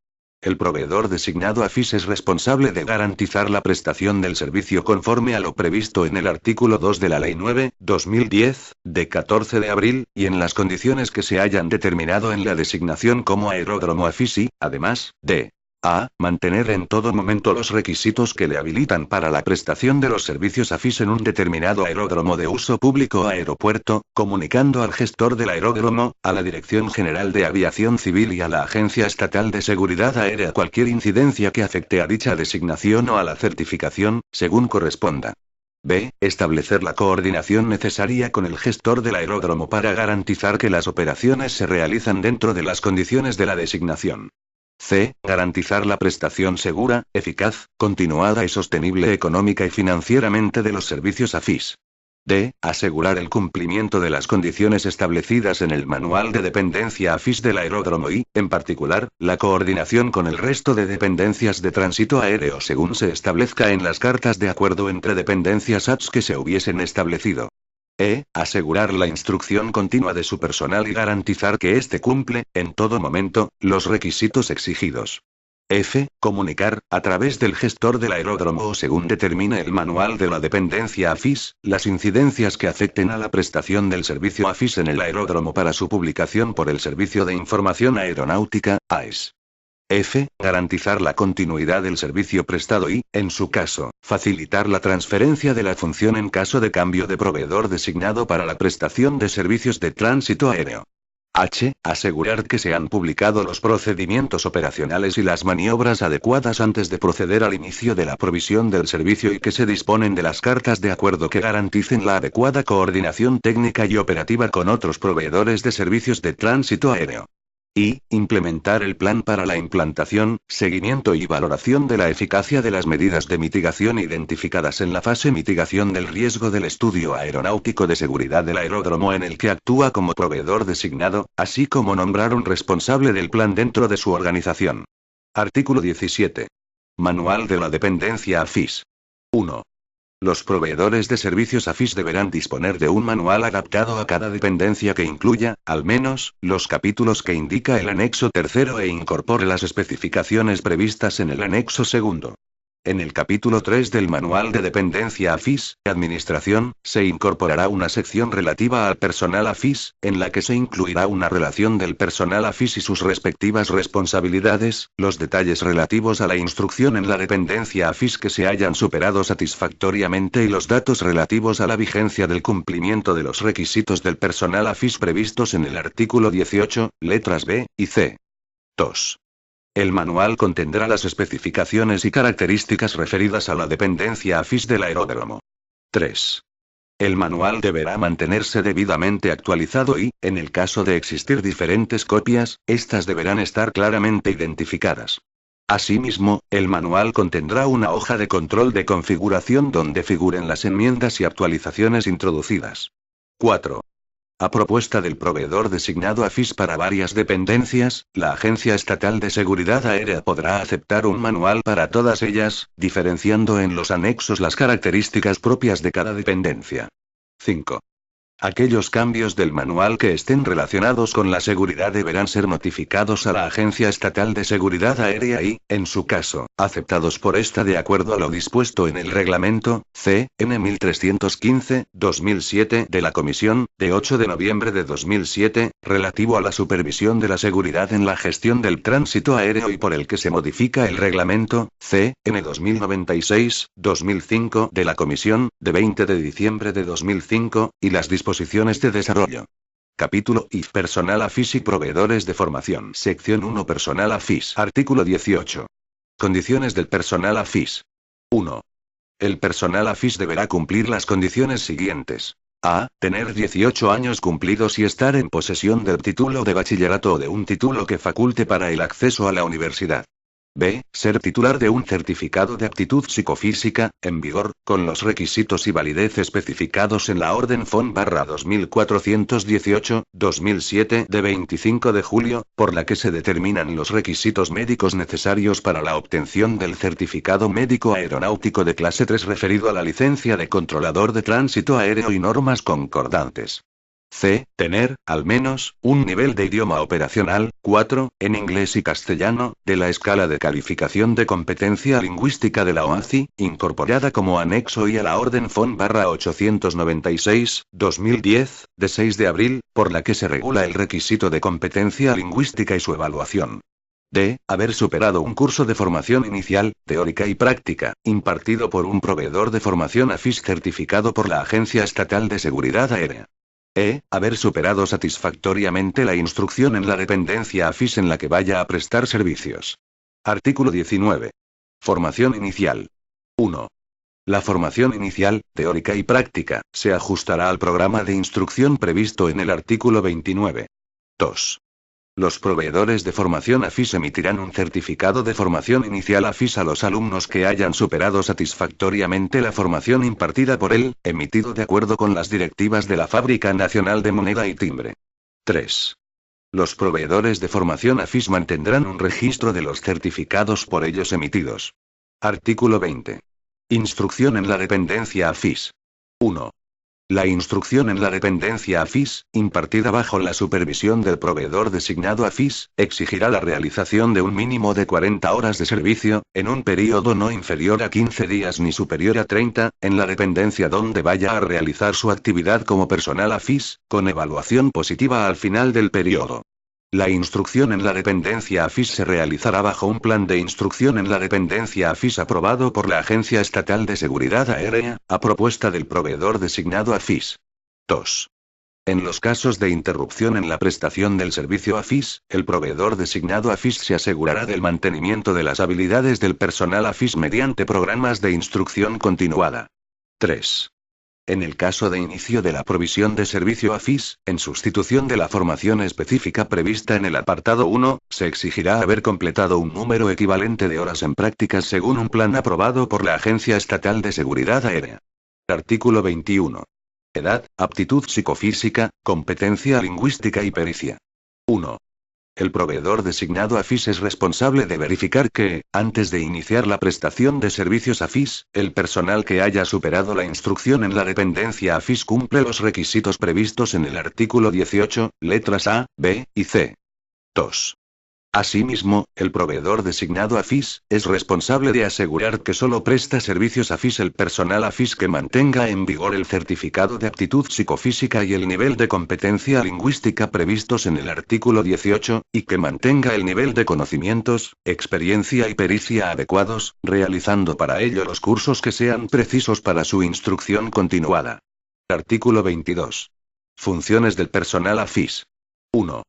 El proveedor designado AFIS es responsable de garantizar la prestación del servicio conforme a lo previsto en el artículo 2 de la Ley 9/2010, de 14 de abril, y en las condiciones que se hayan determinado en la designación como aeródromo AFIS y, además, de a. Mantener en todo momento los requisitos que le habilitan para la prestación de los servicios AFIS en un determinado aeródromo de uso público o aeropuerto, comunicando al gestor del aeródromo, a la Dirección General de Aviación Civil y a la Agencia Estatal de Seguridad Aérea cualquier incidencia que afecte a dicha designación o a la certificación, según corresponda. B. Establecer la coordinación necesaria con el gestor del aeródromo para garantizar que las operaciones se realizan dentro de las condiciones de la designación. C. Garantizar la prestación segura, eficaz, continuada y sostenible económica y financieramente de los servicios AFIS. D. Asegurar el cumplimiento de las condiciones establecidas en el Manual de Dependencia AFIS del aeródromo y, en particular, la coordinación con el resto de dependencias de tránsito aéreo según se establezca en las cartas de acuerdo entre dependencias ATS que se hubiesen establecido. E. Asegurar la instrucción continua de su personal y garantizar que éste cumple, en todo momento, los requisitos exigidos. F. Comunicar, a través del gestor del aeródromo o según determine el manual de la dependencia AFIS, las incidencias que afecten a la prestación del servicio AFIS en el aeródromo para su publicación por el Servicio de Información Aeronáutica, AES. F. Garantizar la continuidad del servicio prestado y, en su caso, facilitar la transferencia de la función en caso de cambio de proveedor designado para la prestación de servicios de tránsito aéreo. H. Asegurar que se han publicado los procedimientos operacionales y las maniobras adecuadas antes de proceder al inicio de la provisión del servicio y que se disponen de las cartas de acuerdo que garanticen la adecuada coordinación técnica y operativa con otros proveedores de servicios de tránsito aéreo. Y, implementar el plan para la implantación, seguimiento y valoración de la eficacia de las medidas de mitigación identificadas en la fase mitigación del riesgo del estudio aeronáutico de seguridad del aeródromo en el que actúa como proveedor designado, así como nombrar un responsable del plan dentro de su organización. Artículo 17. Manual de la dependencia AFIS. 1. Los proveedores de servicios AFIS deberán disponer de un manual adaptado a cada dependencia que incluya, al menos, los capítulos que indica el anexo tercero e incorpore las especificaciones previstas en el anexo segundo. En el capítulo 3 del Manual de Dependencia AFIS, Administración, se incorporará una sección relativa al personal AFIS, en la que se incluirá una relación del personal AFIS y sus respectivas responsabilidades, los detalles relativos a la instrucción en la dependencia AFIS que se hayan superado satisfactoriamente y los datos relativos a la vigencia del cumplimiento de los requisitos del personal AFIS previstos en el artículo 18, letras B y C. 2. El manual contendrá las especificaciones y características referidas a la dependencia AFIS del aeródromo. 3. El manual deberá mantenerse debidamente actualizado y, en el caso de existir diferentes copias, estas deberán estar claramente identificadas. Asimismo, el manual contendrá una hoja de control de configuración donde figuren las enmiendas y actualizaciones introducidas. 4. A propuesta del proveedor designado AFIS para varias dependencias, la Agencia Estatal de Seguridad Aérea podrá aceptar un manual para todas ellas, diferenciando en los anexos las características propias de cada dependencia. 5. Aquellos cambios del manual que estén relacionados con la seguridad deberán ser notificados a la Agencia Estatal de Seguridad Aérea y, en su caso, aceptados por esta de acuerdo a lo dispuesto en el Reglamento C.N. 1315/2007 de la Comisión, de 8 de noviembre de 2007, relativo a la supervisión de la seguridad en la gestión del tránsito aéreo y por el que se modifica el Reglamento C.N. 2096/2005 de la Comisión, de 20 de diciembre de 2005, y las disposiciones de desarrollo. Capítulo I. Personal AFIS y proveedores de formación. Sección 1. Personal AFIS. Artículo 18. Condiciones del personal AFIS. 1. El personal AFIS deberá cumplir las condiciones siguientes. A. Tener 18 años cumplidos y estar en posesión del título de bachillerato o de un título que faculte para el acceso a la universidad. B. Ser titular de un certificado de aptitud psicofísica, en vigor, con los requisitos y validez especificados en la Orden FON-2418-2007 de 25 de julio, por la que se determinan los requisitos médicos necesarios para la obtención del certificado médico aeronáutico de clase 3 referido a la licencia de controlador de tránsito aéreo y normas concordantes. C. Tener, al menos, un nivel de idioma operacional, 4, en inglés y castellano, de la escala de calificación de competencia lingüística de la OACI, incorporada como anexo y a la Orden FON-896-2010, de 6 de abril, por la que se regula el requisito de competencia lingüística y su evaluación. D. Haber superado un curso de formación inicial, teórica y práctica, impartido por un proveedor de formación AFIS certificado por la Agencia Estatal de Seguridad Aérea. E. Haber superado satisfactoriamente la instrucción en la dependencia AFIS en la que vaya a prestar servicios. Artículo 19. Formación inicial. 1. La formación inicial, teórica y práctica, se ajustará al programa de instrucción previsto en el artículo 29. 2. Los proveedores de formación AFIS emitirán un certificado de formación inicial AFIS a los alumnos que hayan superado satisfactoriamente la formación impartida por él, emitido de acuerdo con las directivas de la Fábrica Nacional de Moneda y Timbre. 3. Los proveedores de formación AFIS mantendrán un registro de los certificados por ellos emitidos. Artículo 20. Instrucción en la dependencia AFIS. 1. La instrucción en la dependencia AFIS, impartida bajo la supervisión del proveedor designado AFIS, exigirá la realización de un mínimo de 40 horas de servicio, en un período no inferior a 15 días ni superior a 30, en la dependencia donde vaya a realizar su actividad como personal AFIS, con evaluación positiva al final del periodo. La instrucción en la dependencia AFIS se realizará bajo un plan de instrucción en la dependencia AFIS aprobado por la Agencia Estatal de Seguridad Aérea, a propuesta del proveedor designado AFIS. 2. En los casos de interrupción en la prestación del servicio AFIS, el proveedor designado AFIS se asegurará del mantenimiento de las habilidades del personal AFIS mediante programas de instrucción continuada. 3. En el caso de inicio de la provisión de servicio AFIS, en sustitución de la formación específica prevista en el apartado 1, se exigirá haber completado un número equivalente de horas en prácticas según un plan aprobado por la Agencia Estatal de Seguridad Aérea. Artículo 21. Edad, aptitud psicofísica, competencia lingüística y pericia. 1. El proveedor designado AFIS es responsable de verificar que, antes de iniciar la prestación de servicios AFIS, el personal que haya superado la instrucción en la dependencia AFIS cumple los requisitos previstos en el artículo 18, letras A, B y C. 2. Asimismo, el proveedor designado AFIS es responsable de asegurar que solo presta servicios AFIS el personal AFIS que mantenga en vigor el certificado de aptitud psicofísica y el nivel de competencia lingüística previstos en el artículo 18, y que mantenga el nivel de conocimientos, experiencia y pericia adecuados, realizando para ello los cursos que sean precisos para su instrucción continuada. Artículo 22. Funciones del personal AFIS. 1.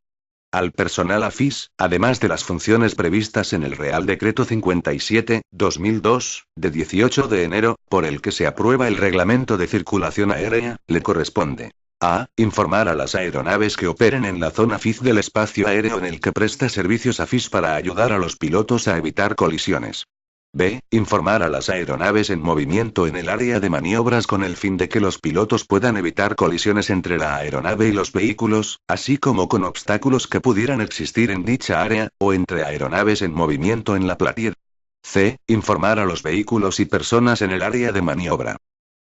Al personal AFIS, además de las funciones previstas en el Real Decreto 57/2002, de 18 de enero, por el que se aprueba el Reglamento de Circulación Aérea, le corresponde: a. Informar a las aeronaves que operen en la zona FIZ del espacio aéreo en el que presta servicios AFIS para ayudar a los pilotos a evitar colisiones. B. Informar a las aeronaves en movimiento en el área de maniobras con el fin de que los pilotos puedan evitar colisiones entre la aeronave y los vehículos, así como con obstáculos que pudieran existir en dicha área, o entre aeronaves en movimiento en la platier. C. Informar a los vehículos y personas en el área de maniobra.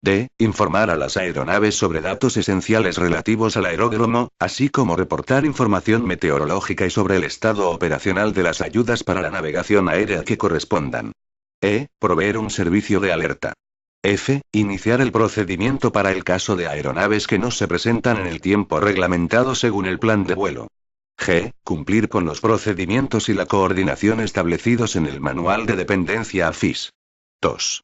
D. Informar a las aeronaves sobre datos esenciales relativos al aeródromo, así como reportar información meteorológica y sobre el estado operacional de las ayudas para la navegación aérea que correspondan. E. Proveer un servicio de alerta. F. Iniciar el procedimiento para el caso de aeronaves que no se presentan en el tiempo reglamentado según el plan de vuelo. G. Cumplir con los procedimientos y la coordinación establecidos en el Manual de Dependencia AFIS. 2.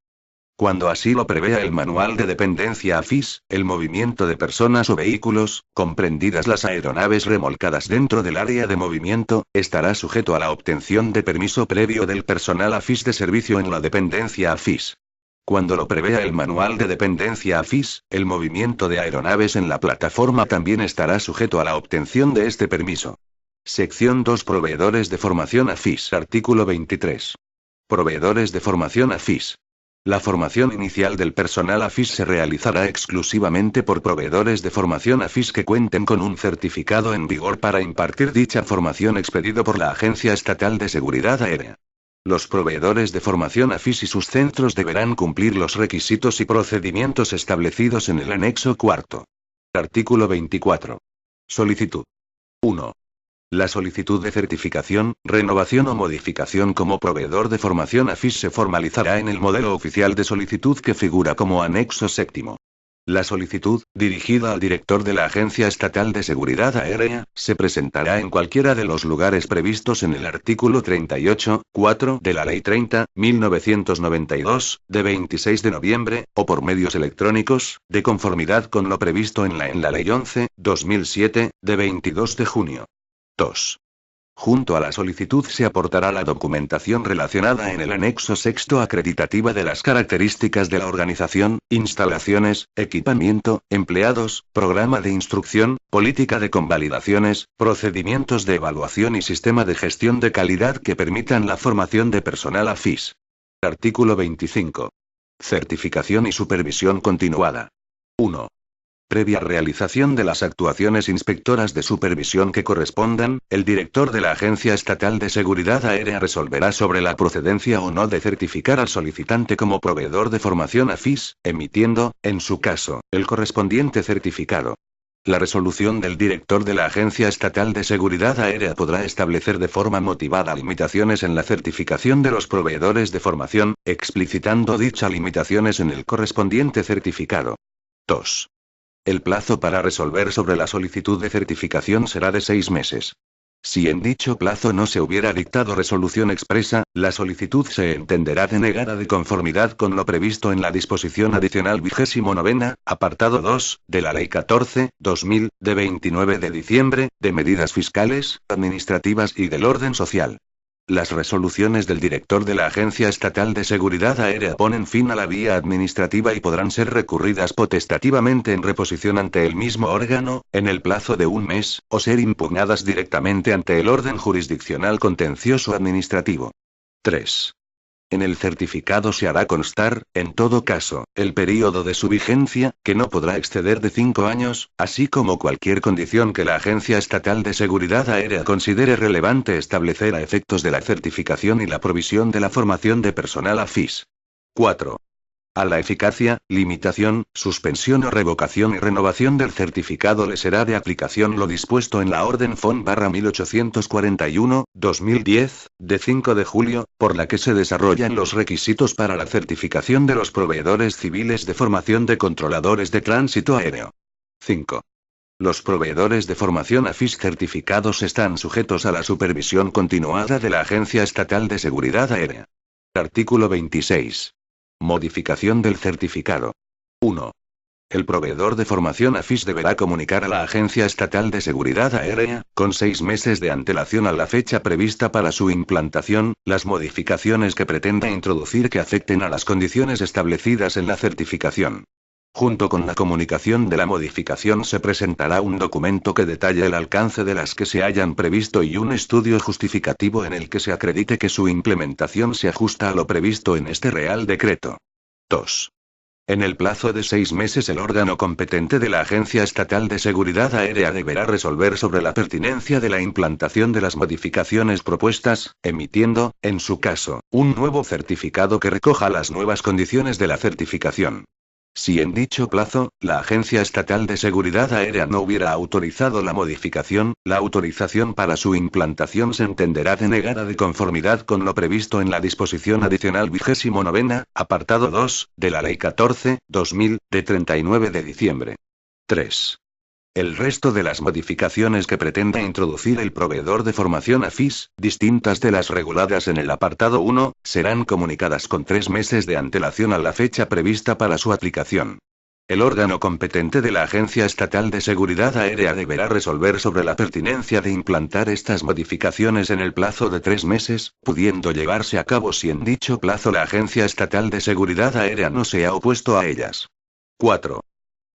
Cuando así lo prevea el Manual de Dependencia AFIS, el movimiento de personas o vehículos, comprendidas las aeronaves remolcadas dentro del área de movimiento, estará sujeto a la obtención de permiso previo del personal AFIS de servicio en la dependencia AFIS. Cuando lo prevea el Manual de Dependencia AFIS, el movimiento de aeronaves en la plataforma también estará sujeto a la obtención de este permiso. Sección 2. Proveedores de formación AFIS. Artículo 23. Proveedores de formación AFIS. La formación inicial del personal AFIS se realizará exclusivamente por proveedores de formación AFIS que cuenten con un certificado en vigor para impartir dicha formación expedido por la Agencia Estatal de Seguridad Aérea. Los proveedores de formación AFIS y sus centros deberán cumplir los requisitos y procedimientos establecidos en el anexo cuarto. Artículo 24. Solicitud. 1. La solicitud de certificación, renovación o modificación como proveedor de formación AFIS se formalizará en el modelo oficial de solicitud que figura como anexo séptimo. La solicitud, dirigida al director de la Agencia Estatal de Seguridad Aérea, se presentará en cualquiera de los lugares previstos en el artículo 38.4 de la Ley 30.1992, de 26 de noviembre, o por medios electrónicos, de conformidad con lo previsto en la Ley 11.2007, de 22 de junio. 2. Junto a la solicitud se aportará la documentación relacionada en el anexo sexto acreditativa de las características de la organización, instalaciones, equipamiento, empleados, programa de instrucción, política de convalidaciones, procedimientos de evaluación y sistema de gestión de calidad que permitan la formación de personal AFIS. Artículo 25. Certificación y supervisión continuada. 1. Previa realización de las actuaciones inspectoras de supervisión que correspondan, el director de la Agencia Estatal de Seguridad Aérea resolverá sobre la procedencia o no de certificar al solicitante como proveedor de formación AFIS, emitiendo, en su caso, el correspondiente certificado. La resolución del director de la Agencia Estatal de Seguridad Aérea podrá establecer de forma motivada limitaciones en la certificación de los proveedores de formación, explicitando dichas limitaciones en el correspondiente certificado. 2. El plazo para resolver sobre la solicitud de certificación será de 6 meses. Si en dicho plazo no se hubiera dictado resolución expresa, la solicitud se entenderá denegada de conformidad con lo previsto en la disposición adicional 29, apartado 2, de la Ley 14/2000, de 29 de diciembre, de medidas fiscales, administrativas y del orden social. Las resoluciones del director de la Agencia Estatal de Seguridad Aérea ponen fin a la vía administrativa y podrán ser recurridas potestativamente en reposición ante el mismo órgano, en el plazo de 1 mes, o ser impugnadas directamente ante el orden jurisdiccional contencioso administrativo. 3. En el certificado se hará constar, en todo caso, el período de su vigencia, que no podrá exceder de 5 años, así como cualquier condición que la Agencia Estatal de Seguridad Aérea considere relevante establecer a efectos de la certificación y la provisión de la formación de personal AFIS. 4. A la eficacia, limitación, suspensión o revocación y renovación del certificado le será de aplicación lo dispuesto en la Orden FON/1841/2010, de 5 de julio, por la que se desarrollan los requisitos para la certificación de los proveedores civiles de formación de controladores de tránsito aéreo. 5. Los proveedores de formación AFIS certificados están sujetos a la supervisión continuada de la Agencia Estatal de Seguridad Aérea. Artículo 26. Modificación del certificado. 1. El proveedor de formación AFIS deberá comunicar a la Agencia Estatal de Seguridad Aérea, con 6 meses de antelación a la fecha prevista para su implantación, las modificaciones que pretenda introducir que afecten a las condiciones establecidas en la certificación. Junto con la comunicación de la modificación se presentará un documento que detalle el alcance de las que se hayan previsto y un estudio justificativo en el que se acredite que su implementación se ajusta a lo previsto en este Real Decreto. 2. En el plazo de 6 meses el órgano competente de la Agencia Estatal de Seguridad Aérea deberá resolver sobre la pertinencia de la implantación de las modificaciones propuestas, emitiendo, en su caso, un nuevo certificado que recoja las nuevas condiciones de la certificación. Si en dicho plazo, la Agencia Estatal de Seguridad Aérea no hubiera autorizado la modificación, la autorización para su implantación se entenderá denegada de conformidad con lo previsto en la disposición adicional 29, apartado 2, de la Ley 14/2000, de 39 de diciembre. 3. El resto de las modificaciones que pretenda introducir el proveedor de formación AFIS, distintas de las reguladas en el apartado 1, serán comunicadas con 3 meses de antelación a la fecha prevista para su aplicación. El órgano competente de la Agencia Estatal de Seguridad Aérea deberá resolver sobre la pertinencia de implantar estas modificaciones en el plazo de 3 meses, pudiendo llevarse a cabo si en dicho plazo la Agencia Estatal de Seguridad Aérea no se ha opuesto a ellas. 4.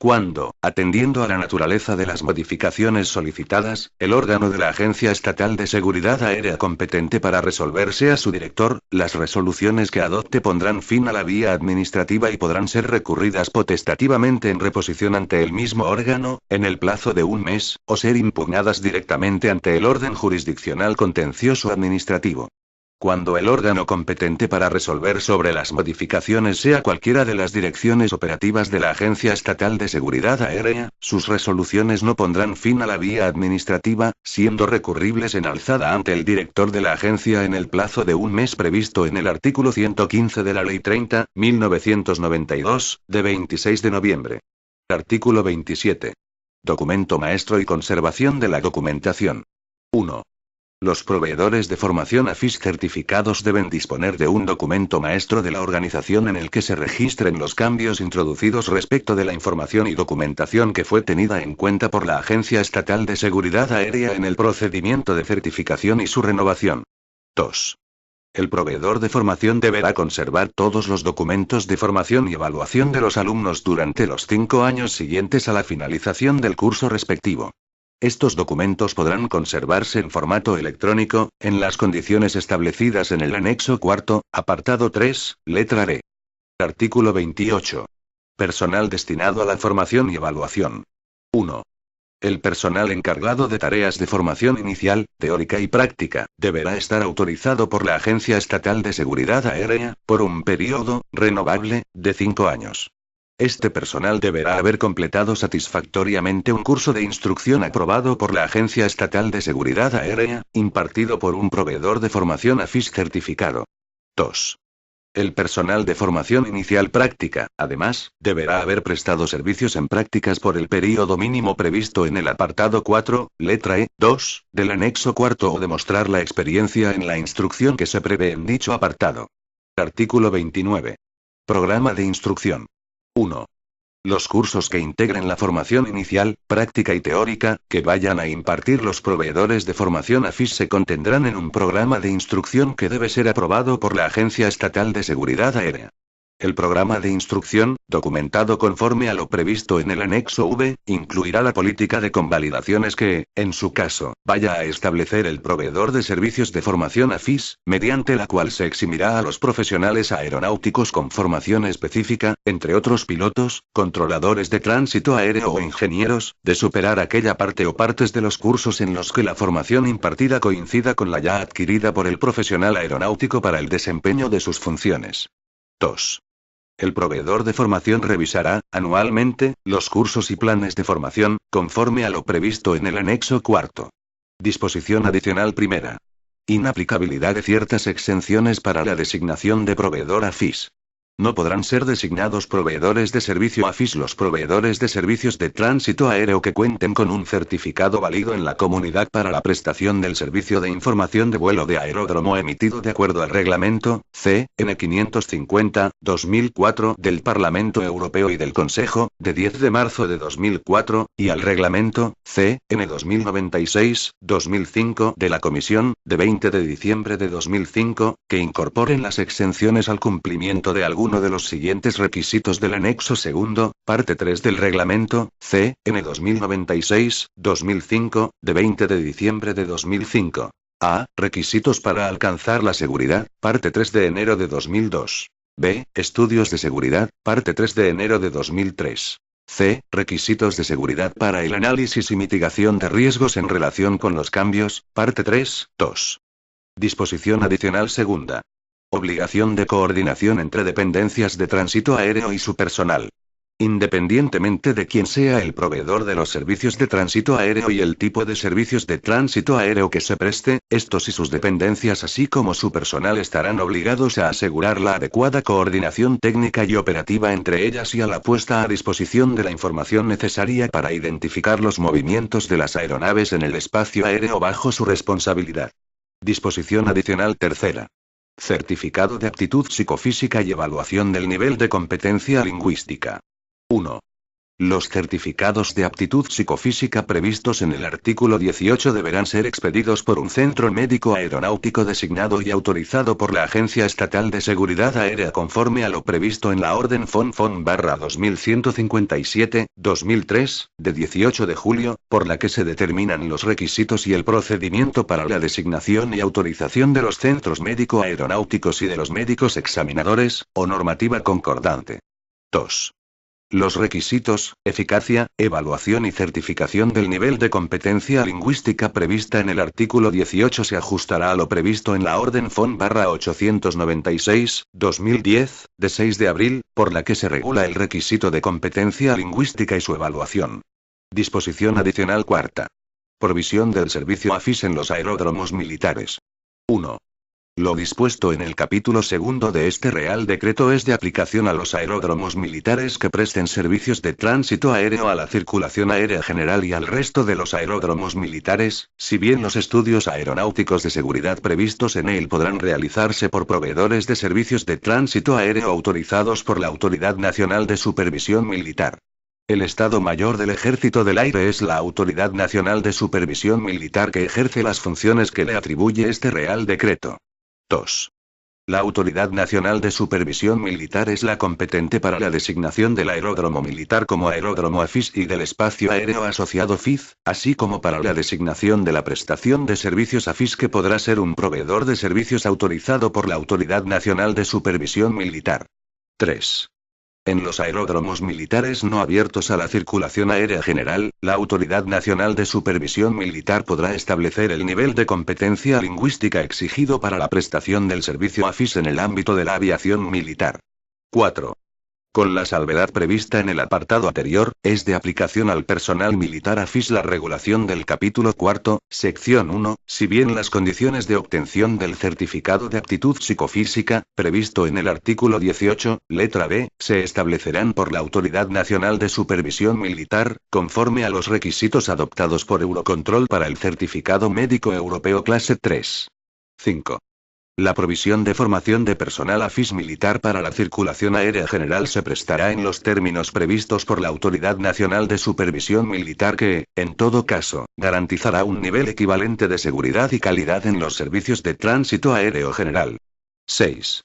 Cuando, atendiendo a la naturaleza de las modificaciones solicitadas, el órgano de la Agencia Estatal de Seguridad Aérea competente para resolver sea su director, las resoluciones que adopte pondrán fin a la vía administrativa y podrán ser recurridas potestativamente en reposición ante el mismo órgano, en el plazo de un mes, o ser impugnadas directamente ante el orden jurisdiccional contencioso administrativo. Cuando el órgano competente para resolver sobre las modificaciones sea cualquiera de las direcciones operativas de la Agencia Estatal de Seguridad Aérea, sus resoluciones no pondrán fin a la vía administrativa, siendo recurribles en alzada ante el director de la agencia en el plazo de un mes previsto en el artículo 115 de la Ley 30.1992, de 26 de noviembre. Artículo 27. Documento maestro y conservación de la documentación. 1. Los proveedores de formación AFIS certificados deben disponer de un documento maestro de la organización en el que se registren los cambios introducidos respecto de la información y documentación que fue tenida en cuenta por la Agencia Estatal de Seguridad Aérea en el procedimiento de certificación y su renovación. 2. El proveedor de formación deberá conservar todos los documentos de formación y evaluación de los alumnos durante los 5 años siguientes a la finalización del curso respectivo. Estos documentos podrán conservarse en formato electrónico, en las condiciones establecidas en el anexo cuarto, apartado 3, letra B. Artículo 28. Personal destinado a la formación y evaluación. 1. El personal encargado de tareas de formación inicial, teórica y práctica, deberá estar autorizado por la Agencia Estatal de Seguridad Aérea, por un periodo, renovable, de 5 años. Este personal deberá haber completado satisfactoriamente un curso de instrucción aprobado por la Agencia Estatal de Seguridad Aérea, impartido por un proveedor de formación AFIS certificado. 2. El personal de formación inicial práctica, además, deberá haber prestado servicios en prácticas por el período mínimo previsto en el apartado 4, letra E, 2, del anexo cuarto o demostrar la experiencia en la instrucción que se prevé en dicho apartado. Artículo 29. Programa de instrucción. 1. Los cursos que integren la formación inicial, práctica y teórica, que vayan a impartir los proveedores de formación AFIS se contendrán en un programa de instrucción que debe ser aprobado por la Agencia Estatal de Seguridad Aérea. El programa de instrucción, documentado conforme a lo previsto en el anexo V, incluirá la política de convalidaciones que, en su caso, vaya a establecer el proveedor de servicios de formación AFIS, mediante la cual se eximirá a los profesionales aeronáuticos con formación específica, entre otros pilotos, controladores de tránsito aéreo o ingenieros, de superar aquella parte o partes de los cursos en los que la formación impartida coincida con la ya adquirida por el profesional aeronáutico para el desempeño de sus funciones. 2. El proveedor de formación revisará, anualmente, los cursos y planes de formación, conforme a lo previsto en el anexo cuarto. Disposición adicional primera. Inaplicabilidad de ciertas exenciones para la designación de proveedor AFIS. No podrán ser designados proveedores de servicio AFIS los proveedores de servicios de tránsito aéreo que cuenten con un certificado válido en la comunidad para la prestación del servicio de información de vuelo de aeródromo emitido de acuerdo al reglamento CN 550/2004 del Parlamento Europeo y del Consejo, de 10 de marzo de 2004, y al reglamento CN 2096/2005 de la Comisión, de 20 de diciembre de 2005, que incorporen las exenciones al cumplimiento de alguno de los siguientes requisitos del anexo segundo, parte 3 del reglamento CN 2096/2005, de 20 de diciembre de 2005. A. Requisitos para alcanzar la seguridad, parte 3 de enero de 2002. B. Estudios de seguridad, parte 3 de enero de 2003. C. Requisitos de seguridad para el análisis y mitigación de riesgos en relación con los cambios, parte 3, 2. Disposición adicional segunda. Obligación de coordinación entre dependencias de tránsito aéreo y su personal. Independientemente de quién sea el proveedor de los servicios de tránsito aéreo y el tipo de servicios de tránsito aéreo que se preste, estos y sus dependencias así como su personal estarán obligados a asegurar la adecuada coordinación técnica y operativa entre ellas y a la puesta a disposición de la información necesaria para identificar los movimientos de las aeronaves en el espacio aéreo bajo su responsabilidad. Disposición adicional tercera. Certificado de aptitud psicofísica y evaluación del nivel de competencia lingüística. 1. Los certificados de aptitud psicofísica previstos en el artículo 18 deberán ser expedidos por un centro médico aeronáutico designado y autorizado por la Agencia Estatal de Seguridad Aérea conforme a lo previsto en la Orden FON-2157/2003, de 18 de julio, por la que se determinan los requisitos y el procedimiento para la designación y autorización de los centros médico-aeronáuticos y de los médicos examinadores, o normativa concordante. 2. Los requisitos, eficacia, evaluación y certificación del nivel de competencia lingüística prevista en el artículo 18 se ajustará a lo previsto en la Orden FON-896/2010, de 6 de abril, por la que se regula el requisito de competencia lingüística y su evaluación. Disposición adicional cuarta. Provisión del servicio AFIS en los aeródromos militares. 1. Lo dispuesto en el capítulo segundo de este Real Decreto es de aplicación a los aeródromos militares que presten servicios de tránsito aéreo a la circulación aérea general y al resto de los aeródromos militares, si bien los estudios aeronáuticos de seguridad previstos en él podrán realizarse por proveedores de servicios de tránsito aéreo autorizados por la Autoridad Nacional de Supervisión Militar. El Estado Mayor del Ejército del Aire es la Autoridad Nacional de Supervisión Militar que ejerce las funciones que le atribuye este Real Decreto. 2. La Autoridad Nacional de Supervisión Militar es la competente para la designación del aeródromo militar como aeródromo AFIS y del espacio aéreo asociado FIZ, así como para la designación de la prestación de servicios AFIS que podrá ser un proveedor de servicios autorizado por la Autoridad Nacional de Supervisión Militar. 3. En los aeródromos militares no abiertos a la circulación aérea general, la Autoridad Nacional de Supervisión Militar podrá establecer el nivel de competencia lingüística exigido para la prestación del servicio AFIS en el ámbito de la aviación militar. 4. Con la salvedad prevista en el apartado anterior, es de aplicación al personal militar AFIS la regulación del capítulo cuarto, sección 1, si bien las condiciones de obtención del certificado de aptitud psicofísica, previsto en el artículo 18, letra B, se establecerán por la Autoridad Nacional de Supervisión Militar, conforme a los requisitos adoptados por Eurocontrol para el certificado médico europeo clase 3. 5. La provisión de formación de personal AFIS militar para la circulación aérea general se prestará en los términos previstos por la Autoridad Nacional de Supervisión Militar que, en todo caso, garantizará un nivel equivalente de seguridad y calidad en los servicios de tránsito aéreo general. 6.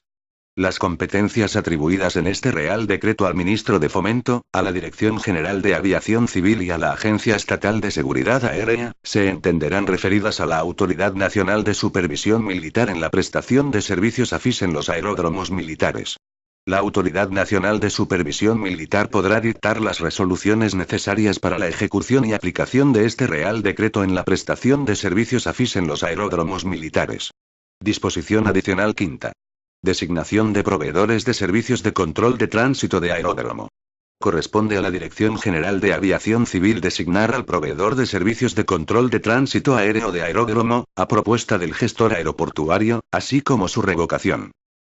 Las competencias atribuidas en este Real Decreto al Ministro de Fomento, a la Dirección General de Aviación Civil y a la Agencia Estatal de Seguridad Aérea, se entenderán referidas a la Autoridad Nacional de Supervisión Militar en la prestación de servicios AFIS en los aeródromos militares. La Autoridad Nacional de Supervisión Militar podrá dictar las resoluciones necesarias para la ejecución y aplicación de este Real Decreto en la prestación de servicios AFIS en los aeródromos militares. Disposición adicional quinta. Designación de proveedores de servicios de control de tránsito de aeródromo. Corresponde a la Dirección General de Aviación Civil designar al proveedor de servicios de control de tránsito aéreo de aeródromo, a propuesta del gestor aeroportuario, así como su revocación.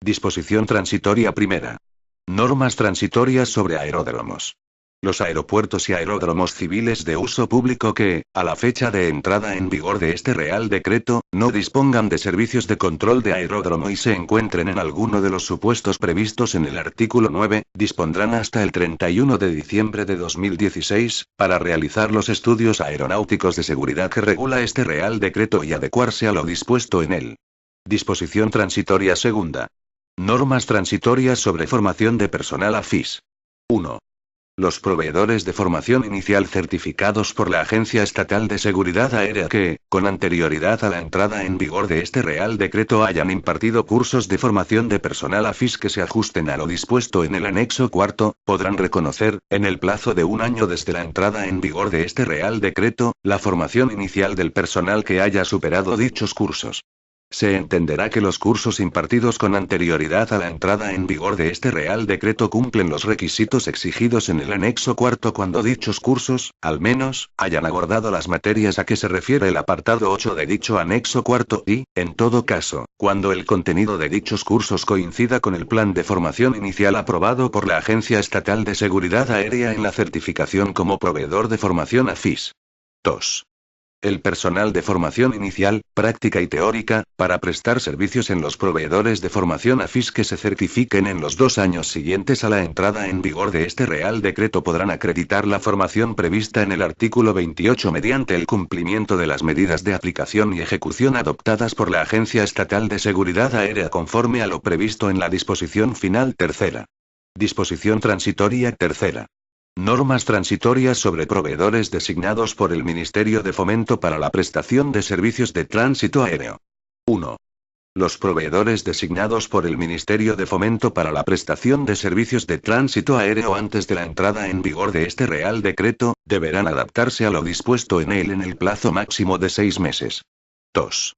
Disposición transitoria primera. Normas transitorias sobre aeródromos. Los aeropuertos y aeródromos civiles de uso público que, a la fecha de entrada en vigor de este Real Decreto, no dispongan de servicios de control de aeródromo y se encuentren en alguno de los supuestos previstos en el artículo 9, dispondrán hasta el 31 de diciembre de 2016, para realizar los estudios aeronáuticos de seguridad que regula este Real Decreto y adecuarse a lo dispuesto en él. Disposición transitoria segunda. Normas transitorias sobre formación de personal AFIS. 1. Los proveedores de formación inicial certificados por la Agencia Estatal de Seguridad Aérea que, con anterioridad a la entrada en vigor de este Real Decreto hayan impartido cursos de formación de personal AFIS que se ajusten a lo dispuesto en el anexo cuarto, podrán reconocer, en el plazo de un año desde la entrada en vigor de este Real Decreto, la formación inicial del personal que haya superado dichos cursos. Se entenderá que los cursos impartidos con anterioridad a la entrada en vigor de este Real Decreto cumplen los requisitos exigidos en el anexo cuarto cuando dichos cursos, al menos, hayan abordado las materias a que se refiere el apartado 8 de dicho anexo cuarto y, en todo caso, cuando el contenido de dichos cursos coincida con el plan de formación inicial aprobado por la Agencia Estatal de Seguridad Aérea en la certificación como proveedor de formación AFIS. 2. El personal de formación inicial, práctica y teórica, para prestar servicios en los proveedores de formación AFIS que se certifiquen en los 2 años siguientes a la entrada en vigor de este Real Decreto podrán acreditar la formación prevista en el artículo 28 mediante el cumplimiento de las medidas de aplicación y ejecución adoptadas por la Agencia Estatal de Seguridad Aérea conforme a lo previsto en la disposición final tercera. Disposición transitoria tercera. Normas transitorias sobre proveedores designados por el Ministerio de Fomento para la prestación de servicios de tránsito aéreo. 1. Los proveedores designados por el Ministerio de Fomento para la prestación de servicios de tránsito aéreo antes de la entrada en vigor de este Real Decreto, deberán adaptarse a lo dispuesto en él en el plazo máximo de 6 meses. 2.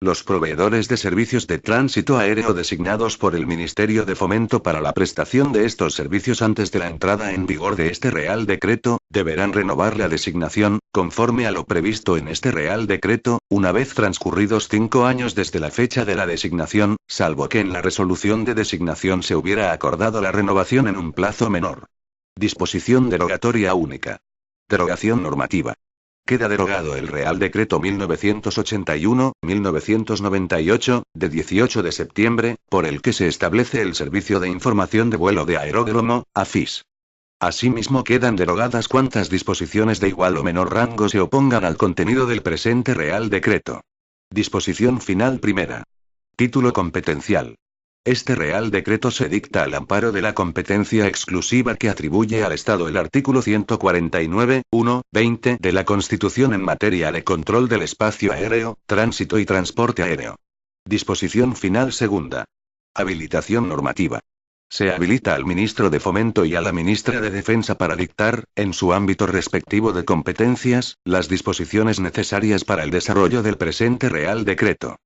Los proveedores de servicios de tránsito aéreo designados por el Ministerio de Fomento para la prestación de estos servicios antes de la entrada en vigor de este Real Decreto, deberán renovar la designación, conforme a lo previsto en este Real Decreto, una vez transcurridos 5 años desde la fecha de la designación, salvo que en la resolución de designación se hubiera acordado la renovación en un plazo menor. Disposición derogatoria única. Derogación normativa. Queda derogado el Real Decreto 1981-1998, de 18 de septiembre, por el que se establece el Servicio de Información de Vuelo de Aeródromo, AFIS. Asimismo quedan derogadas cuantas disposiciones de igual o menor rango se opongan al contenido del presente Real Decreto. Disposición final primera. Título competencial. Este Real Decreto se dicta al amparo de la competencia exclusiva que atribuye al Estado el artículo 149, 1, 20 de la Constitución en materia de control del espacio aéreo, tránsito y transporte aéreo. Disposición final segunda. Habilitación normativa. Se habilita al Ministro de Fomento y a la Ministra de Defensa para dictar, en su ámbito respectivo de competencias, las disposiciones necesarias para el desarrollo del presente Real Decreto.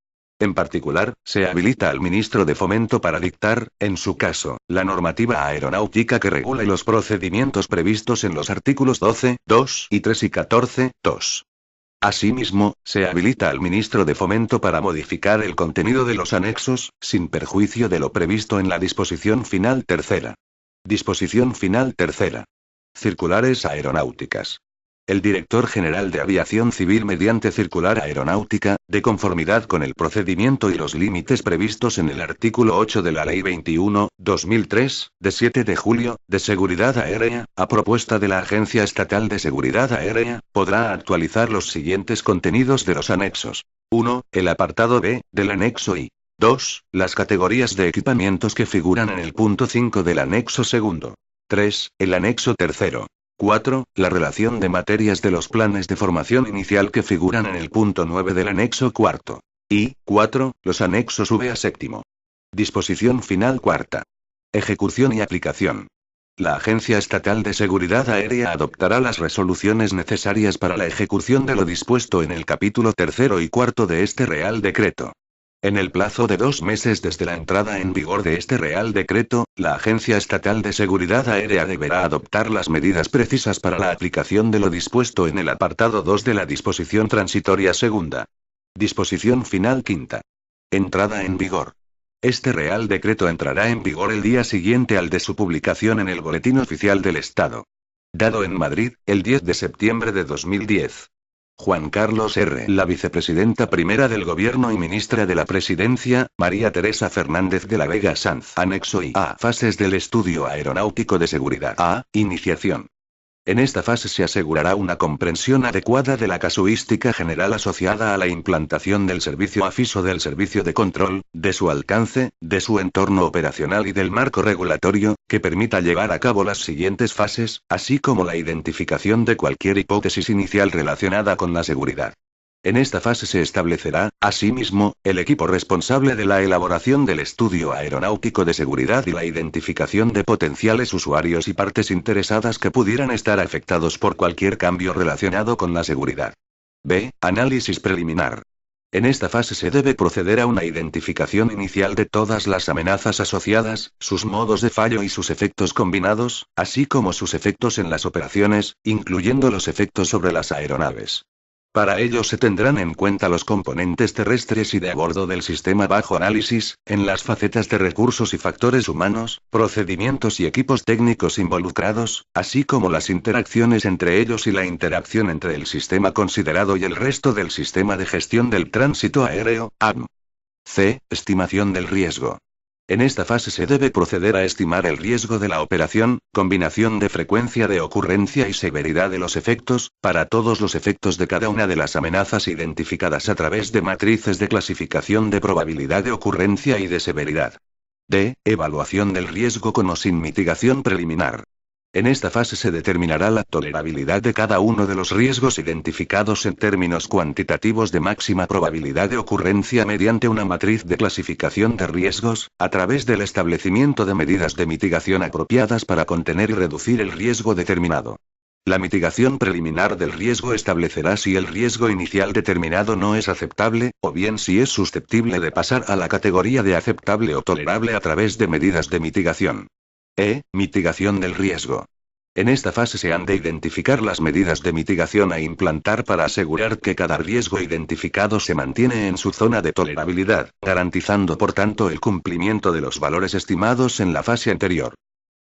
En particular, se habilita al Ministro de Fomento para dictar, en su caso, la normativa aeronáutica que regule los procedimientos previstos en los artículos 12, 2 y 3 y 14, 2. Asimismo, se habilita al Ministro de Fomento para modificar el contenido de los anexos, sin perjuicio de lo previsto en la disposición final tercera. Disposición final tercera. Circulares aeronáuticas. El Director General de Aviación Civil mediante circular aeronáutica, de conformidad con el procedimiento y los límites previstos en el artículo 8 de la Ley 21/2003, de 7 de julio, de Seguridad Aérea, a propuesta de la Agencia Estatal de Seguridad Aérea, podrá actualizar los siguientes contenidos de los anexos. 1. El apartado B, del anexo I. 2. Las categorías de equipamientos que figuran en el punto 5 del anexo segundo. 3. El anexo tercero. 4. La relación de materias de los planes de formación inicial que figuran en el punto 9 del anexo cuarto. Y 4. Los anexos V a séptimo. Disposición final cuarta. Ejecución y aplicación. La Agencia Estatal de Seguridad Aérea adoptará las resoluciones necesarias para la ejecución de lo dispuesto en el capítulo tercero y cuarto de este Real Decreto. En el plazo de 2 meses desde la entrada en vigor de este Real Decreto, la Agencia Estatal de Seguridad Aérea deberá adoptar las medidas precisas para la aplicación de lo dispuesto en el apartado 2 de la disposición transitoria segunda. Disposición final quinta. Entrada en vigor. Este Real Decreto entrará en vigor el día siguiente al de su publicación en el Boletín Oficial del Estado. Dado en Madrid, el 10 de septiembre de 2010. Juan Carlos R. La vicepresidenta primera del Gobierno y ministra de la Presidencia, María Teresa Fernández de la Vega Sanz. Anexo I. A. Fases del estudio aeronáutico de seguridad. A. Iniciación. En esta fase se asegurará una comprensión adecuada de la casuística general asociada a la implantación del servicio AFIS o del servicio de control, de su alcance, de su entorno operacional y del marco regulatorio, que permita llevar a cabo las siguientes fases, así como la identificación de cualquier hipótesis inicial relacionada con la seguridad. En esta fase se establecerá, asimismo, el equipo responsable de la elaboración del estudio aeronáutico de seguridad y la identificación de potenciales usuarios y partes interesadas que pudieran estar afectados por cualquier cambio relacionado con la seguridad. B. Análisis preliminar. En esta fase se debe proceder a una identificación inicial de todas las amenazas asociadas, sus modos de fallo y sus efectos combinados, así como sus efectos en las operaciones, incluyendo los efectos sobre las aeronaves. Para ello se tendrán en cuenta los componentes terrestres y de a bordo del sistema bajo análisis, en las facetas de recursos y factores humanos, procedimientos y equipos técnicos involucrados, así como las interacciones entre ellos y la interacción entre el sistema considerado y el resto del sistema de gestión del tránsito aéreo, AM. C. Estimación del riesgo. En esta fase se debe proceder a estimar el riesgo de la operación, combinación de frecuencia de ocurrencia y severidad de los efectos, para todos los efectos de cada una de las amenazas identificadas a través de matrices de clasificación de probabilidad de ocurrencia y de severidad. D. Evaluación del riesgo con o sin mitigación preliminar. En esta fase se determinará la tolerabilidad de cada uno de los riesgos identificados en términos cuantitativos de máxima probabilidad de ocurrencia mediante una matriz de clasificación de riesgos, a través del establecimiento de medidas de mitigación apropiadas para contener y reducir el riesgo determinado. La mitigación preliminar del riesgo establecerá si el riesgo inicial determinado no es aceptable, o bien si es susceptible de pasar a la categoría de aceptable o tolerable a través de medidas de mitigación. Mitigación del riesgo. En esta fase se han de identificar las medidas de mitigación a implantar para asegurar que cada riesgo identificado se mantiene en su zona de tolerabilidad, garantizando por tanto el cumplimiento de los valores estimados en la fase anterior.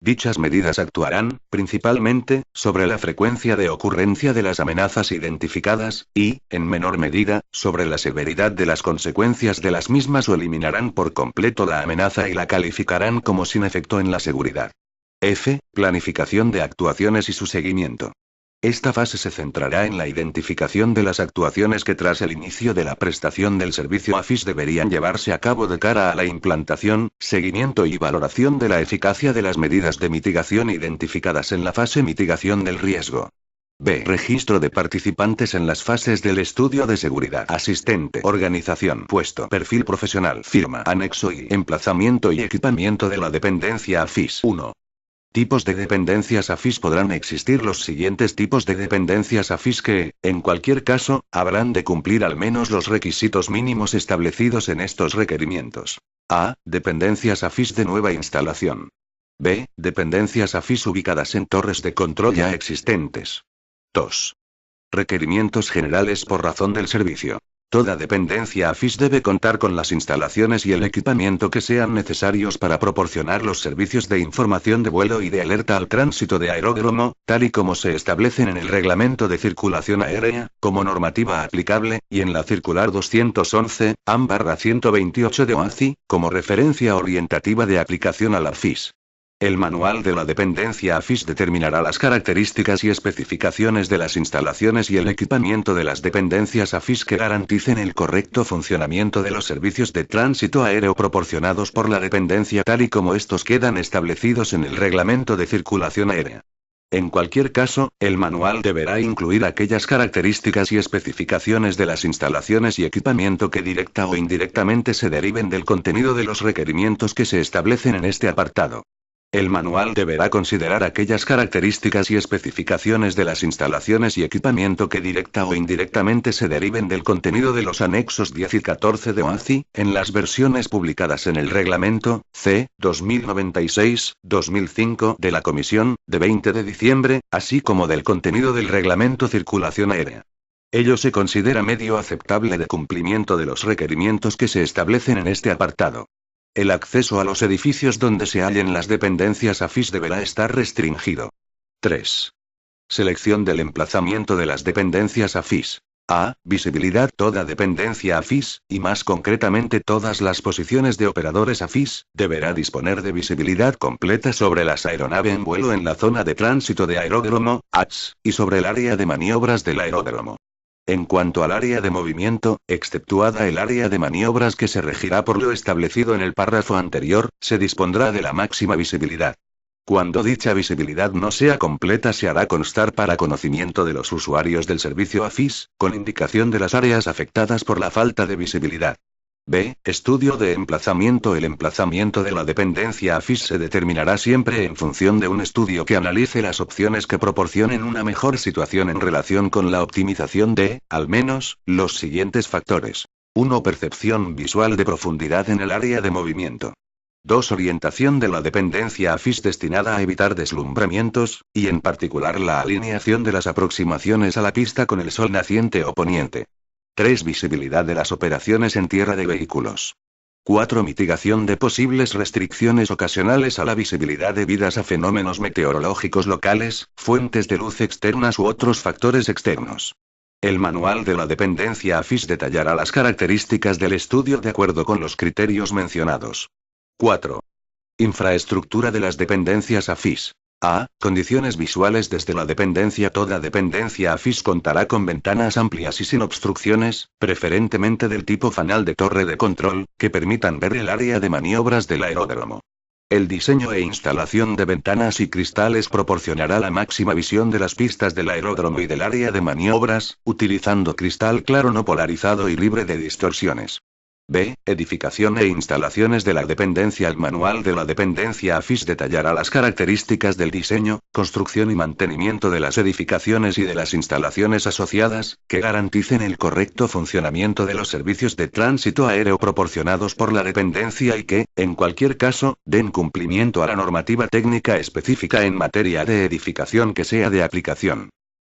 Dichas medidas actuarán, principalmente, sobre la frecuencia de ocurrencia de las amenazas identificadas, y, en menor medida, sobre la severidad de las consecuencias de las mismas o eliminarán por completo la amenaza y la calificarán como sin efecto en la seguridad. F. Planificación de actuaciones y su seguimiento. Esta fase se centrará en la identificación de las actuaciones que tras el inicio de la prestación del servicio AFIS deberían llevarse a cabo de cara a la implantación, seguimiento y valoración de la eficacia de las medidas de mitigación identificadas en la fase mitigación del riesgo. B. Registro de participantes en las fases del estudio de seguridad. Asistente, organización, puesto, perfil profesional, firma, anexo y emplazamiento y equipamiento de la dependencia AFIS. 1. Tipos de dependencias AFIS. Podrán existir los siguientes tipos de dependencias AFIS que, en cualquier caso, habrán de cumplir al menos los requisitos mínimos establecidos en estos requerimientos. A. Dependencias AFIS de nueva instalación. B. Dependencias AFIS ubicadas en torres de control ya existentes. 2. Requerimientos generales por razón del servicio. Toda dependencia AFIS debe contar con las instalaciones y el equipamiento que sean necesarios para proporcionar los servicios de información de vuelo y de alerta al tránsito de aeródromo, tal y como se establecen en el Reglamento de Circulación Aérea, como normativa aplicable, y en la Circular 211, AM/128 de OACI, como referencia orientativa de aplicación a la AFIS. El manual de la dependencia AFIS determinará las características y especificaciones de las instalaciones y el equipamiento de las dependencias AFIS que garanticen el correcto funcionamiento de los servicios de tránsito aéreo proporcionados por la dependencia tal y como estos quedan establecidos en el Reglamento de Circulación Aérea. En cualquier caso, el manual deberá incluir aquellas características y especificaciones de las instalaciones y equipamiento que directa o indirectamente se deriven del contenido de los requerimientos que se establecen en este apartado. El manual deberá considerar aquellas características y especificaciones de las instalaciones y equipamiento que directa o indirectamente se deriven del contenido de los anexos 10 y 14 de OACI, en las versiones publicadas en el Reglamento C. 2096-2005 de la Comisión, de 20 de diciembre, así como del contenido del Reglamento Circulación Aérea. Ello se considera medio aceptable de cumplimiento de los requerimientos que se establecen en este apartado. El acceso a los edificios donde se hallen las dependencias AFIS deberá estar restringido. 3. Selección del emplazamiento de las dependencias AFIS. A. Visibilidad. Toda dependencia AFIS, y más concretamente todas las posiciones de operadores AFIS, deberá disponer de visibilidad completa sobre las aeronaves en vuelo en la zona de tránsito de aeródromo, ATS, y sobre el área de maniobras del aeródromo. En cuanto al área de movimiento, exceptuada el área de maniobras que se regirá por lo establecido en el párrafo anterior, se dispondrá de la máxima visibilidad. Cuando dicha visibilidad no sea completa se hará constar para conocimiento de los usuarios del servicio AFIS, con indicación de las áreas afectadas por la falta de visibilidad. B. Estudio de emplazamiento. El emplazamiento de la dependencia AFIS se determinará siempre en función de un estudio que analice las opciones que proporcionen una mejor situación en relación con la optimización de, al menos, los siguientes factores. 1. Percepción visual de profundidad en el área de movimiento. 2. Orientación de la dependencia AFIS destinada a evitar deslumbramientos, y en particular la alineación de las aproximaciones a la pista con el sol naciente o poniente. 3. Visibilidad de las operaciones en tierra de vehículos. 4. Mitigación de posibles restricciones ocasionales a la visibilidad debidas a fenómenos meteorológicos locales, fuentes de luz externas u otros factores externos. El manual de la dependencia AFIS detallará las características del estudio de acuerdo con los criterios mencionados. 4. Infraestructura de las dependencias AFIS. A. Condiciones visuales desde la dependencia. Toda dependencia AFIS contará con ventanas amplias y sin obstrucciones, preferentemente del tipo fanal de torre de control, que permitan ver el área de maniobras del aeródromo. El diseño e instalación de ventanas y cristales proporcionará la máxima visión de las pistas del aeródromo y del área de maniobras, utilizando cristal claro no polarizado y libre de distorsiones. B. Edificación e instalaciones de la dependencia. El manual de la dependencia AFIS detallará las características del diseño, construcción y mantenimiento de las edificaciones y de las instalaciones asociadas, que garanticen el correcto funcionamiento de los servicios de tránsito aéreo proporcionados por la dependencia y que, en cualquier caso, den cumplimiento a la normativa técnica específica en materia de edificación que sea de aplicación.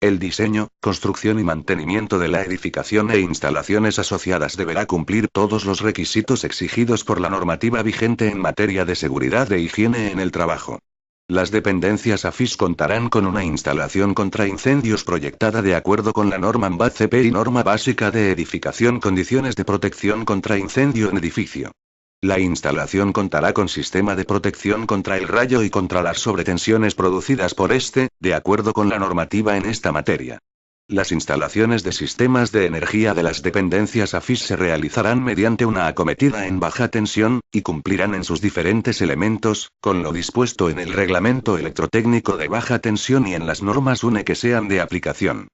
El diseño, construcción y mantenimiento de la edificación e instalaciones asociadas deberá cumplir todos los requisitos exigidos por la normativa vigente en materia de seguridad e higiene en el trabajo. Las dependencias AFIS contarán con una instalación contra incendios proyectada de acuerdo con la norma BACP y norma básica de edificación. Condiciones de protección contra incendio en edificio. La instalación contará con sistema de protección contra el rayo y contra las sobretensiones producidas por este, de acuerdo con la normativa en esta materia. Las instalaciones de sistemas de energía de las dependencias AFIS se realizarán mediante una acometida en baja tensión, y cumplirán en sus diferentes elementos, con lo dispuesto en el reglamento electrotécnico de baja tensión y en las normas UNE que sean de aplicación.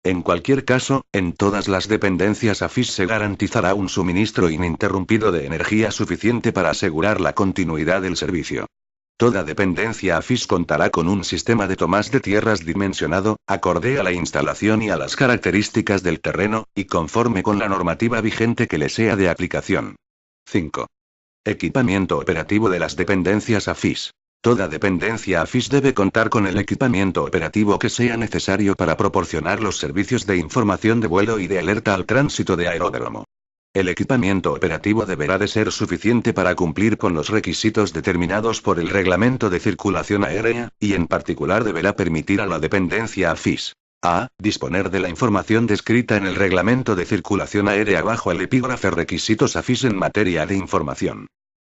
En cualquier caso, en todas las dependencias AFIS se garantizará un suministro ininterrumpido de energía suficiente para asegurar la continuidad del servicio. Toda dependencia AFIS contará con un sistema de tomas de tierras dimensionado, acorde a la instalación y a las características del terreno, y conforme con la normativa vigente que le sea de aplicación. 5. Equipamiento operativo de las dependencias AFIS. Toda dependencia AFIS debe contar con el equipamiento operativo que sea necesario para proporcionar los servicios de información de vuelo y de alerta al tránsito de aeródromo. El equipamiento operativo deberá de ser suficiente para cumplir con los requisitos determinados por el Reglamento de Circulación Aérea, y en particular deberá permitir a la dependencia AFIS a. Disponer de la información descrita en el Reglamento de Circulación Aérea bajo el epígrafe Requisitos AFIS en materia de información.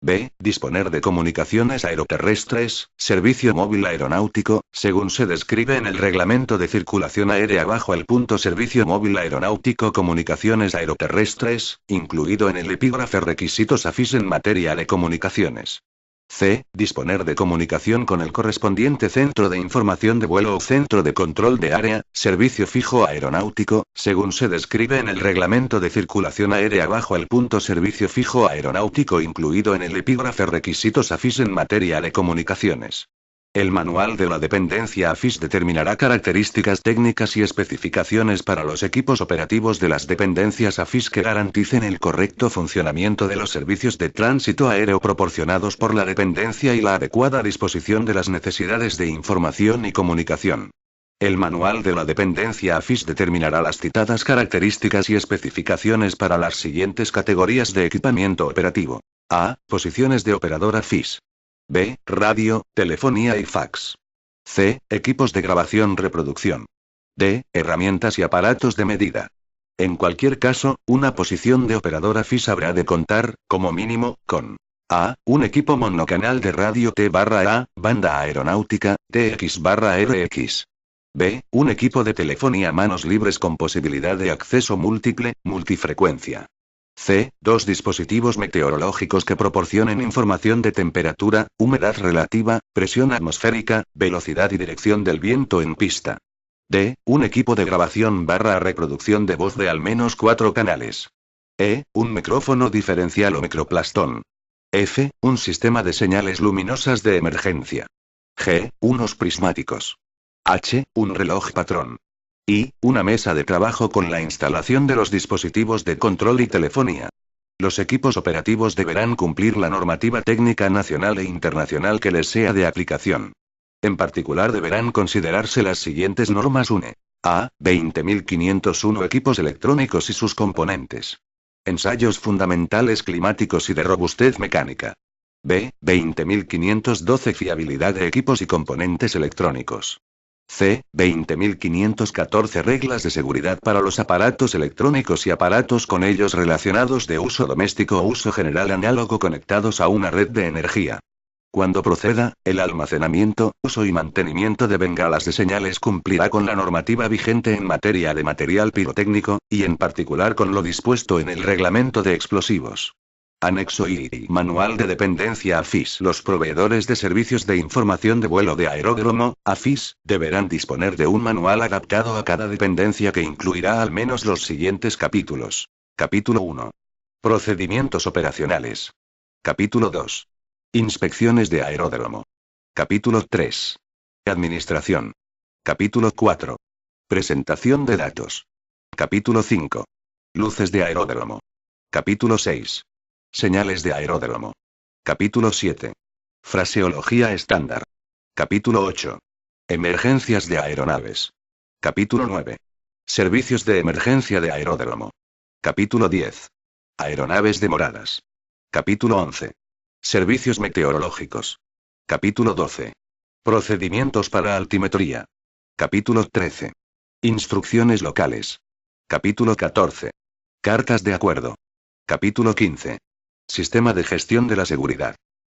B. Disponer de comunicaciones aeroterrestres, servicio móvil aeronáutico, según se describe en el Reglamento de Circulación Aérea bajo el punto Servicio móvil aeronáutico comunicaciones aeroterrestres, incluido en el epígrafe Requisitos AFIS en materia de comunicaciones. C. Disponer de comunicación con el correspondiente centro de información de vuelo o centro de control de área, servicio fijo aeronáutico, según se describe en el Reglamento de Circulación Aérea bajo el punto Servicio fijo aeronáutico incluido en el epígrafe Requisitos AFIS en materia de comunicaciones. El manual de la dependencia AFIS determinará características técnicas y especificaciones para los equipos operativos de las dependencias AFIS que garanticen el correcto funcionamiento de los servicios de tránsito aéreo proporcionados por la dependencia y la adecuada disposición de las necesidades de información y comunicación. El manual de la dependencia AFIS determinará las citadas características y especificaciones para las siguientes categorías de equipamiento operativo. A. Posiciones de operador AFIS. B. Radio, telefonía y fax. C. Equipos de grabación-reproducción. D. Herramientas y aparatos de medida. En cualquier caso, una posición de operador AFIS habrá de contar, como mínimo, con A. Un equipo monocanal de radio T/A, banda aeronáutica, TX/RX. B. Un equipo de telefonía manos libres con posibilidad de acceso múltiple, multifrecuencia. C. Dos dispositivos meteorológicos que proporcionen información de temperatura, humedad relativa, presión atmosférica, velocidad y dirección del viento en pista. D. Un equipo de grabación/reproducción de voz de al menos 4 canales. E. Un micrófono diferencial o microplastón. F. Un sistema de señales luminosas de emergencia. G. Unos prismáticos. H. Un reloj patrón. I. Una mesa de trabajo con la instalación de los dispositivos de control y telefonía. Los equipos operativos deberán cumplir la normativa técnica nacional e internacional que les sea de aplicación. En particular deberán considerarse las siguientes normas UNE. A. 20501 equipos electrónicos y sus componentes. Ensayos fundamentales climáticos y de robustez mecánica. B. 20512 fiabilidad de equipos y componentes electrónicos. C. 20514 reglas de seguridad para los aparatos electrónicos y aparatos con ellos relacionados de uso doméstico o uso general análogo conectados a una red de energía. Cuando proceda, el almacenamiento, uso y mantenimiento de bengalas de señales cumplirá con la normativa vigente en materia de material pirotécnico, y en particular con lo dispuesto en el Reglamento de Explosivos. Anexo I. Manual de dependencia AFIS. Los proveedores de servicios de información de vuelo de aeródromo, AFIS, deberán disponer de un manual adaptado a cada dependencia que incluirá al menos los siguientes capítulos. Capítulo 1. Procedimientos operacionales. Capítulo 2. Inspecciones de aeródromo. Capítulo 3. Administración. Capítulo 4. Presentación de datos. Capítulo 5. Luces de aeródromo. Capítulo 6. Señales de aeródromo. Capítulo 7. Fraseología estándar. Capítulo 8. Emergencias de aeronaves. Capítulo 9. Servicios de emergencia de aeródromo. Capítulo 10. Aeronaves demoradas. Capítulo 11. Servicios meteorológicos. Capítulo 12. Procedimientos para altimetría. Capítulo 13. Instrucciones locales. Capítulo 14. Cartas de acuerdo. Capítulo 15. Sistema de gestión de la seguridad.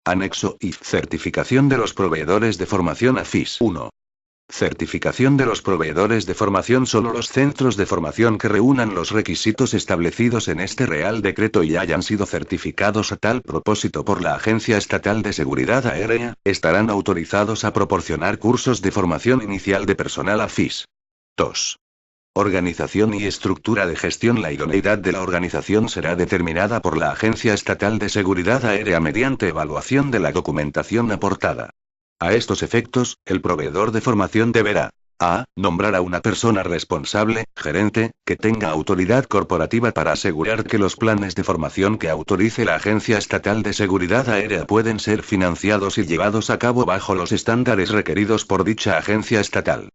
Anexo I. Certificación de los proveedores de formación AFIS 1. Certificación de los proveedores de formación. Solo los centros de formación que reúnan los requisitos establecidos en este Real Decreto y hayan sido certificados a tal propósito por la Agencia Estatal de Seguridad Aérea, estarán autorizados a proporcionar cursos de formación inicial de personal AFIS. 2. Organización y estructura de gestión. La idoneidad de la organización será determinada por la Agencia Estatal de Seguridad Aérea mediante evaluación de la documentación aportada. A estos efectos, el proveedor de formación deberá: a. Nombrar a una persona responsable, gerente, que tenga autoridad corporativa para asegurar que los planes de formación que autorice la Agencia Estatal de Seguridad Aérea pueden ser financiados y llevados a cabo bajo los estándares requeridos por dicha agencia estatal.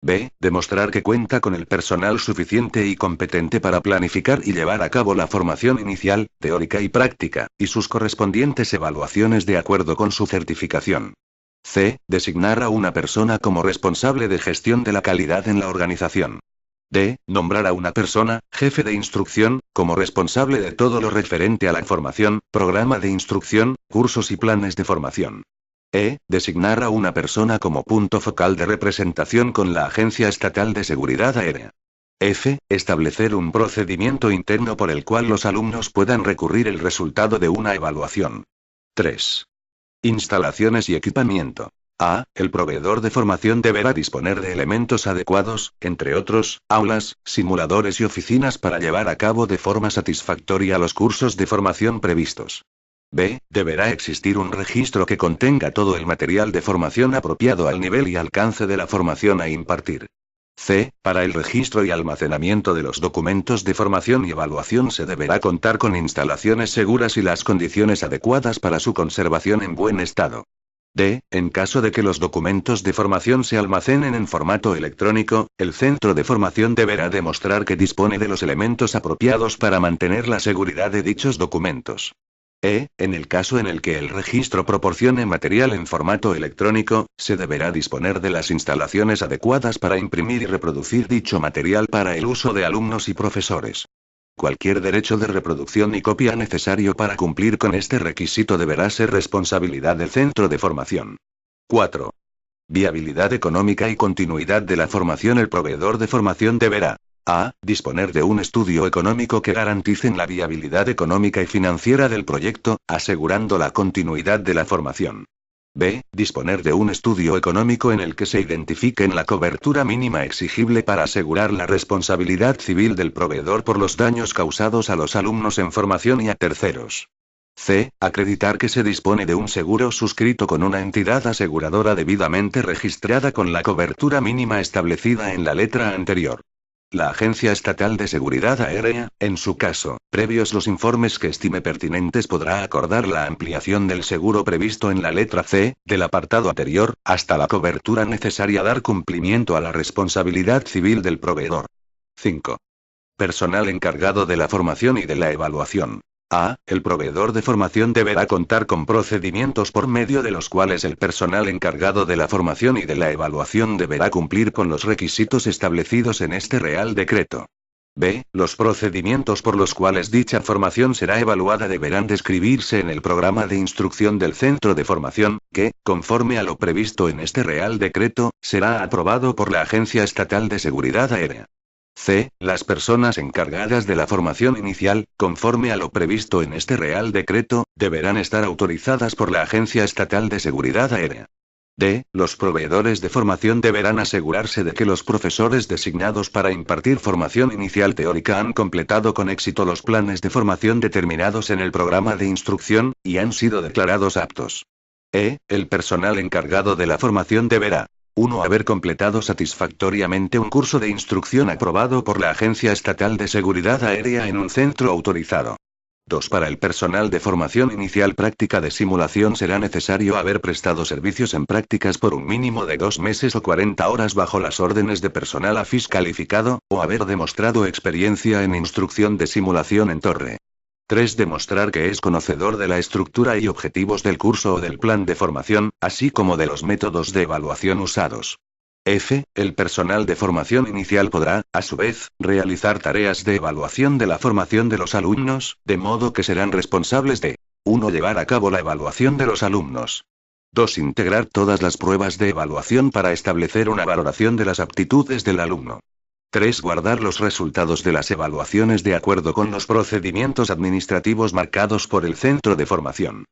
B. Demostrar que cuenta con el personal suficiente y competente para planificar y llevar a cabo la formación inicial, teórica y práctica, y sus correspondientes evaluaciones de acuerdo con su certificación. C. Designar a una persona como responsable de gestión de la calidad en la organización. D. Nombrar a una persona, jefe de instrucción, como responsable de todo lo referente a la formación, programa de instrucción, cursos y planes de formación. E. Designar a una persona como punto focal de representación con la Agencia Estatal de Seguridad Aérea. F. Establecer un procedimiento interno por el cual los alumnos puedan recurrir el resultado de una evaluación. 3. Instalaciones y equipamiento. A. El proveedor de formación deberá disponer de elementos adecuados, entre otros, aulas, simuladores y oficinas para llevar a cabo de forma satisfactoria los cursos de formación previstos. B. Deberá existir un registro que contenga todo el material de formación apropiado al nivel y alcance de la formación a impartir. C. Para el registro y almacenamiento de los documentos de formación y evaluación se deberá contar con instalaciones seguras y las condiciones adecuadas para su conservación en buen estado. D. En caso de que los documentos de formación se almacenen en formato electrónico, el centro de formación deberá demostrar que dispone de los elementos apropiados para mantener la seguridad de dichos documentos. E. En el caso en el que el registro proporcione material en formato electrónico, se deberá disponer de las instalaciones adecuadas para imprimir y reproducir dicho material para el uso de alumnos y profesores. Cualquier derecho de reproducción y copia necesario para cumplir con este requisito deberá ser responsabilidad del centro de formación. 4. Viabilidad económica y continuidad de la formación. El proveedor de formación deberá: a. Disponer de un estudio económico que garantice la viabilidad económica y financiera del proyecto, asegurando la continuidad de la formación. B. Disponer de un estudio económico en el que se identifiquen la cobertura mínima exigible para asegurar la responsabilidad civil del proveedor por los daños causados a los alumnos en formación y a terceros. C. Acreditar que se dispone de un seguro suscrito con una entidad aseguradora debidamente registrada con la cobertura mínima establecida en la letra anterior. La Agencia Estatal de Seguridad Aérea, en su caso, previos los informes que estime pertinentes, podrá acordar la ampliación del seguro previsto en la letra C, del apartado anterior, hasta la cobertura necesaria dar cumplimiento a la responsabilidad civil del proveedor. 5. Personal encargado de la formación y de la evaluación. A. El proveedor de formación deberá contar con procedimientos por medio de los cuales el personal encargado de la formación y de la evaluación deberá cumplir con los requisitos establecidos en este Real Decreto. B. Los procedimientos por los cuales dicha formación será evaluada deberán describirse en el programa de instrucción del centro de formación, que, conforme a lo previsto en este Real Decreto, será aprobado por la Agencia Estatal de Seguridad Aérea. C. Las personas encargadas de la formación inicial, conforme a lo previsto en este Real Decreto, deberán estar autorizadas por la Agencia Estatal de Seguridad Aérea. D. Los proveedores de formación deberán asegurarse de que los profesores designados para impartir formación inicial teórica han completado con éxito los planes de formación determinados en el programa de instrucción, y han sido declarados aptos. E. El personal encargado de la formación deberá: 1. Haber completado satisfactoriamente un curso de instrucción aprobado por la Agencia Estatal de Seguridad Aérea en un centro autorizado. 2. Para el personal de formación inicial práctica de simulación será necesario haber prestado servicios en prácticas por un mínimo de 2 meses o 40 horas bajo las órdenes de personal AFIS calificado, o haber demostrado experiencia en instrucción de simulación en torre. 3. Demostrar que es conocedor de la estructura y objetivos del curso o del plan de formación, así como de los métodos de evaluación usados. F. El personal de formación inicial podrá, a su vez, realizar tareas de evaluación de la formación de los alumnos, de modo que serán responsables de: 1. Llevar a cabo la evaluación de los alumnos. 2. Integrar todas las pruebas de evaluación para establecer una valoración de las aptitudes del alumno. 3. Guardar los resultados de las evaluaciones de acuerdo con los procedimientos administrativos marcados por el centro de formación.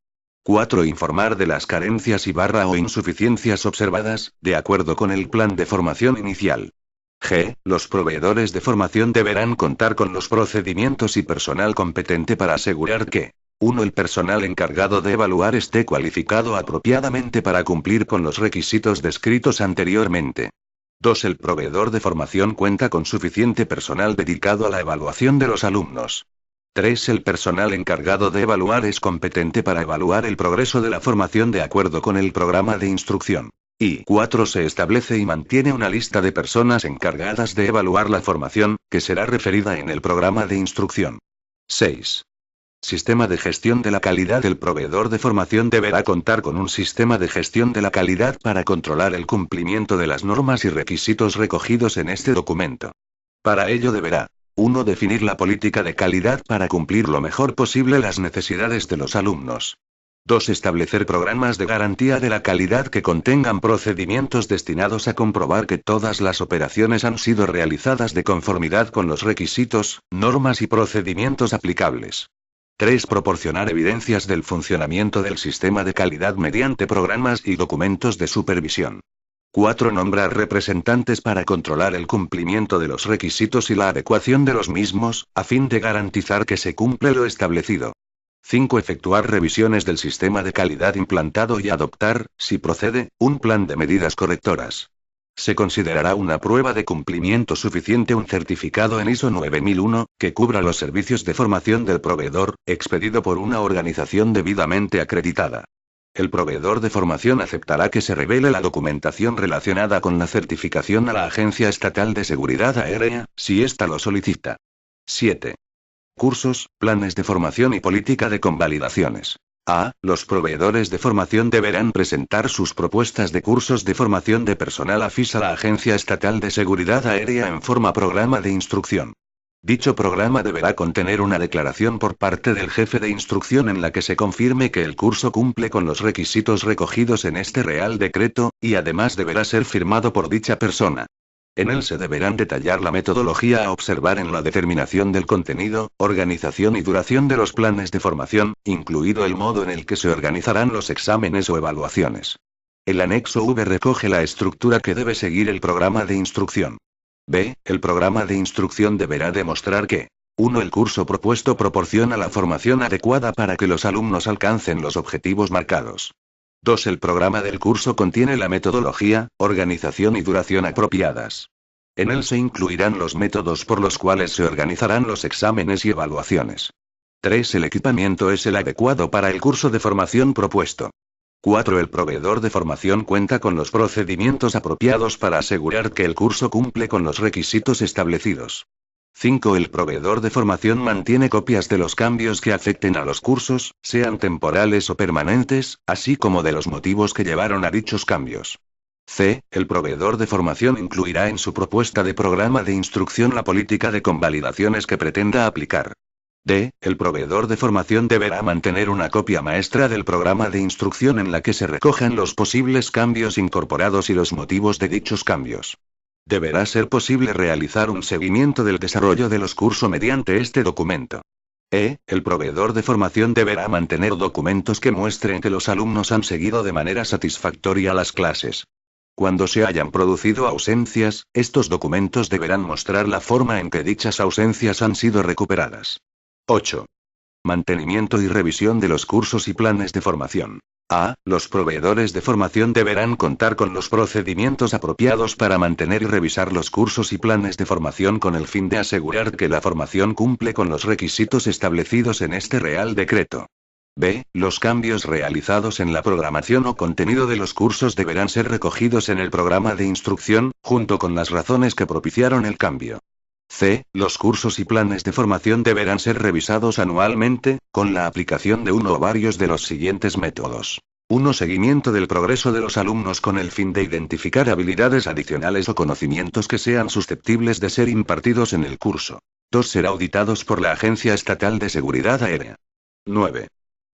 4. Informar de las carencias o insuficiencias observadas, de acuerdo con el plan de formación inicial. G. Los proveedores de formación deberán contar con los procedimientos y personal competente para asegurar que: 1. El personal encargado de evaluar esté cualificado apropiadamente para cumplir con los requisitos descritos anteriormente. 2. El proveedor de formación cuenta con suficiente personal dedicado a la evaluación de los alumnos. 3. El personal encargado de evaluar es competente para evaluar el progreso de la formación de acuerdo con el programa de instrucción. Y 4. Se establece y mantiene una lista de personas encargadas de evaluar la formación, que será referida en el programa de instrucción. 6. Sistema de gestión de la calidad. El proveedor de formación deberá contar con un sistema de gestión de la calidad para controlar el cumplimiento de las normas y requisitos recogidos en este documento. Para ello deberá: 1. Definir la política de calidad para cumplir lo mejor posible las necesidades de los alumnos. 2. Establecer programas de garantía de la calidad que contengan procedimientos destinados a comprobar que todas las operaciones han sido realizadas de conformidad con los requisitos, normas y procedimientos aplicables. 3. Proporcionar evidencias del funcionamiento del sistema de calidad mediante programas y documentos de supervisión. 4. Nombrar representantes para controlar el cumplimiento de los requisitos y la adecuación de los mismos, a fin de garantizar que se cumple lo establecido. 5. Efectuar revisiones del sistema de calidad implantado y adoptar, si procede, un plan de medidas correctoras. Se considerará una prueba de cumplimiento suficiente un certificado en ISO 9001, que cubra los servicios de formación del proveedor, expedido por una organización debidamente acreditada. El proveedor de formación aceptará que se revele la documentación relacionada con la certificación a la Agencia Estatal de Seguridad Aérea, si ésta lo solicita. 7. Cursos, planes de formación y política de convalidaciones. A. Los proveedores de formación deberán presentar sus propuestas de cursos de formación de personal AFIS a la Agencia Estatal de Seguridad Aérea en forma programa de instrucción. Dicho programa deberá contener una declaración por parte del jefe de instrucción en la que se confirme que el curso cumple con los requisitos recogidos en este Real Decreto, y además deberá ser firmado por dicha persona. En él se deberán detallar la metodología a observar en la determinación del contenido, organización y duración de los planes de formación, incluido el modo en el que se organizarán los exámenes o evaluaciones. El anexo V recoge la estructura que debe seguir el programa de instrucción. B. El programa de instrucción deberá demostrar que: 1. El curso propuesto proporciona la formación adecuada para que los alumnos alcancen los objetivos marcados. 2. El programa del curso contiene la metodología, organización y duración apropiadas. En él se incluirán los métodos por los cuales se organizarán los exámenes y evaluaciones. 3. El equipamiento es el adecuado para el curso de formación propuesto. 4. El proveedor de formación cuenta con los procedimientos apropiados para asegurar que el curso cumple con los requisitos establecidos. 5. El proveedor de formación mantiene copias de los cambios que afecten a los cursos, sean temporales o permanentes, así como de los motivos que llevaron a dichos cambios. C. El proveedor de formación incluirá en su propuesta de programa de instrucción la política de convalidaciones que pretenda aplicar. D. El proveedor de formación deberá mantener una copia maestra del programa de instrucción en la que se recojan los posibles cambios incorporados y los motivos de dichos cambios. Deberá ser posible realizar un seguimiento del desarrollo de los cursos mediante este documento. E. El proveedor de formación deberá mantener documentos que muestren que los alumnos han seguido de manera satisfactoria las clases. Cuando se hayan producido ausencias, estos documentos deberán mostrar la forma en que dichas ausencias han sido recuperadas. 8. Mantenimiento y revisión de los cursos y planes de formación. A. Los proveedores de formación deberán contar con los procedimientos apropiados para mantener y revisar los cursos y planes de formación con el fin de asegurar que la formación cumple con los requisitos establecidos en este Real Decreto. B. Los cambios realizados en la programación o contenido de los cursos deberán ser recogidos en el programa de instrucción, junto con las razones que propiciaron el cambio. C. Los cursos y planes de formación deberán ser revisados anualmente, con la aplicación de uno o varios de los siguientes métodos. 1. Seguimiento del progreso de los alumnos con el fin de identificar habilidades adicionales o conocimientos que sean susceptibles de ser impartidos en el curso. 2. Ser auditados por la Agencia Estatal de Seguridad Aérea. 9.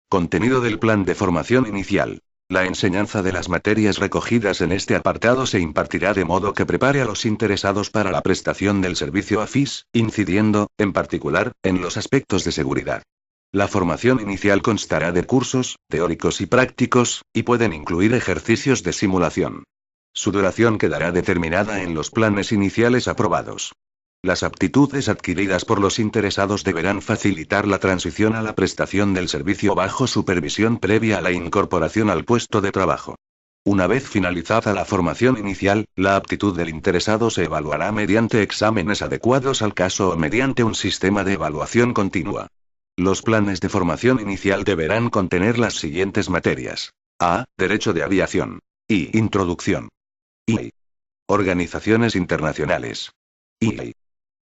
Contenido del plan de formación inicial. La enseñanza de las materias recogidas en este apartado se impartirá de modo que prepare a los interesados para la prestación del servicio AFIS, incidiendo, en particular, en los aspectos de seguridad. La formación inicial constará de cursos, teóricos y prácticos, y pueden incluir ejercicios de simulación. Su duración quedará determinada en los planes iniciales aprobados. Las aptitudes adquiridas por los interesados deberán facilitar la transición a la prestación del servicio bajo supervisión previa a la incorporación al puesto de trabajo. Una vez finalizada la formación inicial, la aptitud del interesado se evaluará mediante exámenes adecuados al caso o mediante un sistema de evaluación continua. Los planes de formación inicial deberán contener las siguientes materias. A. Derecho de aviación. I. Introducción. I. Organizaciones internacionales. I.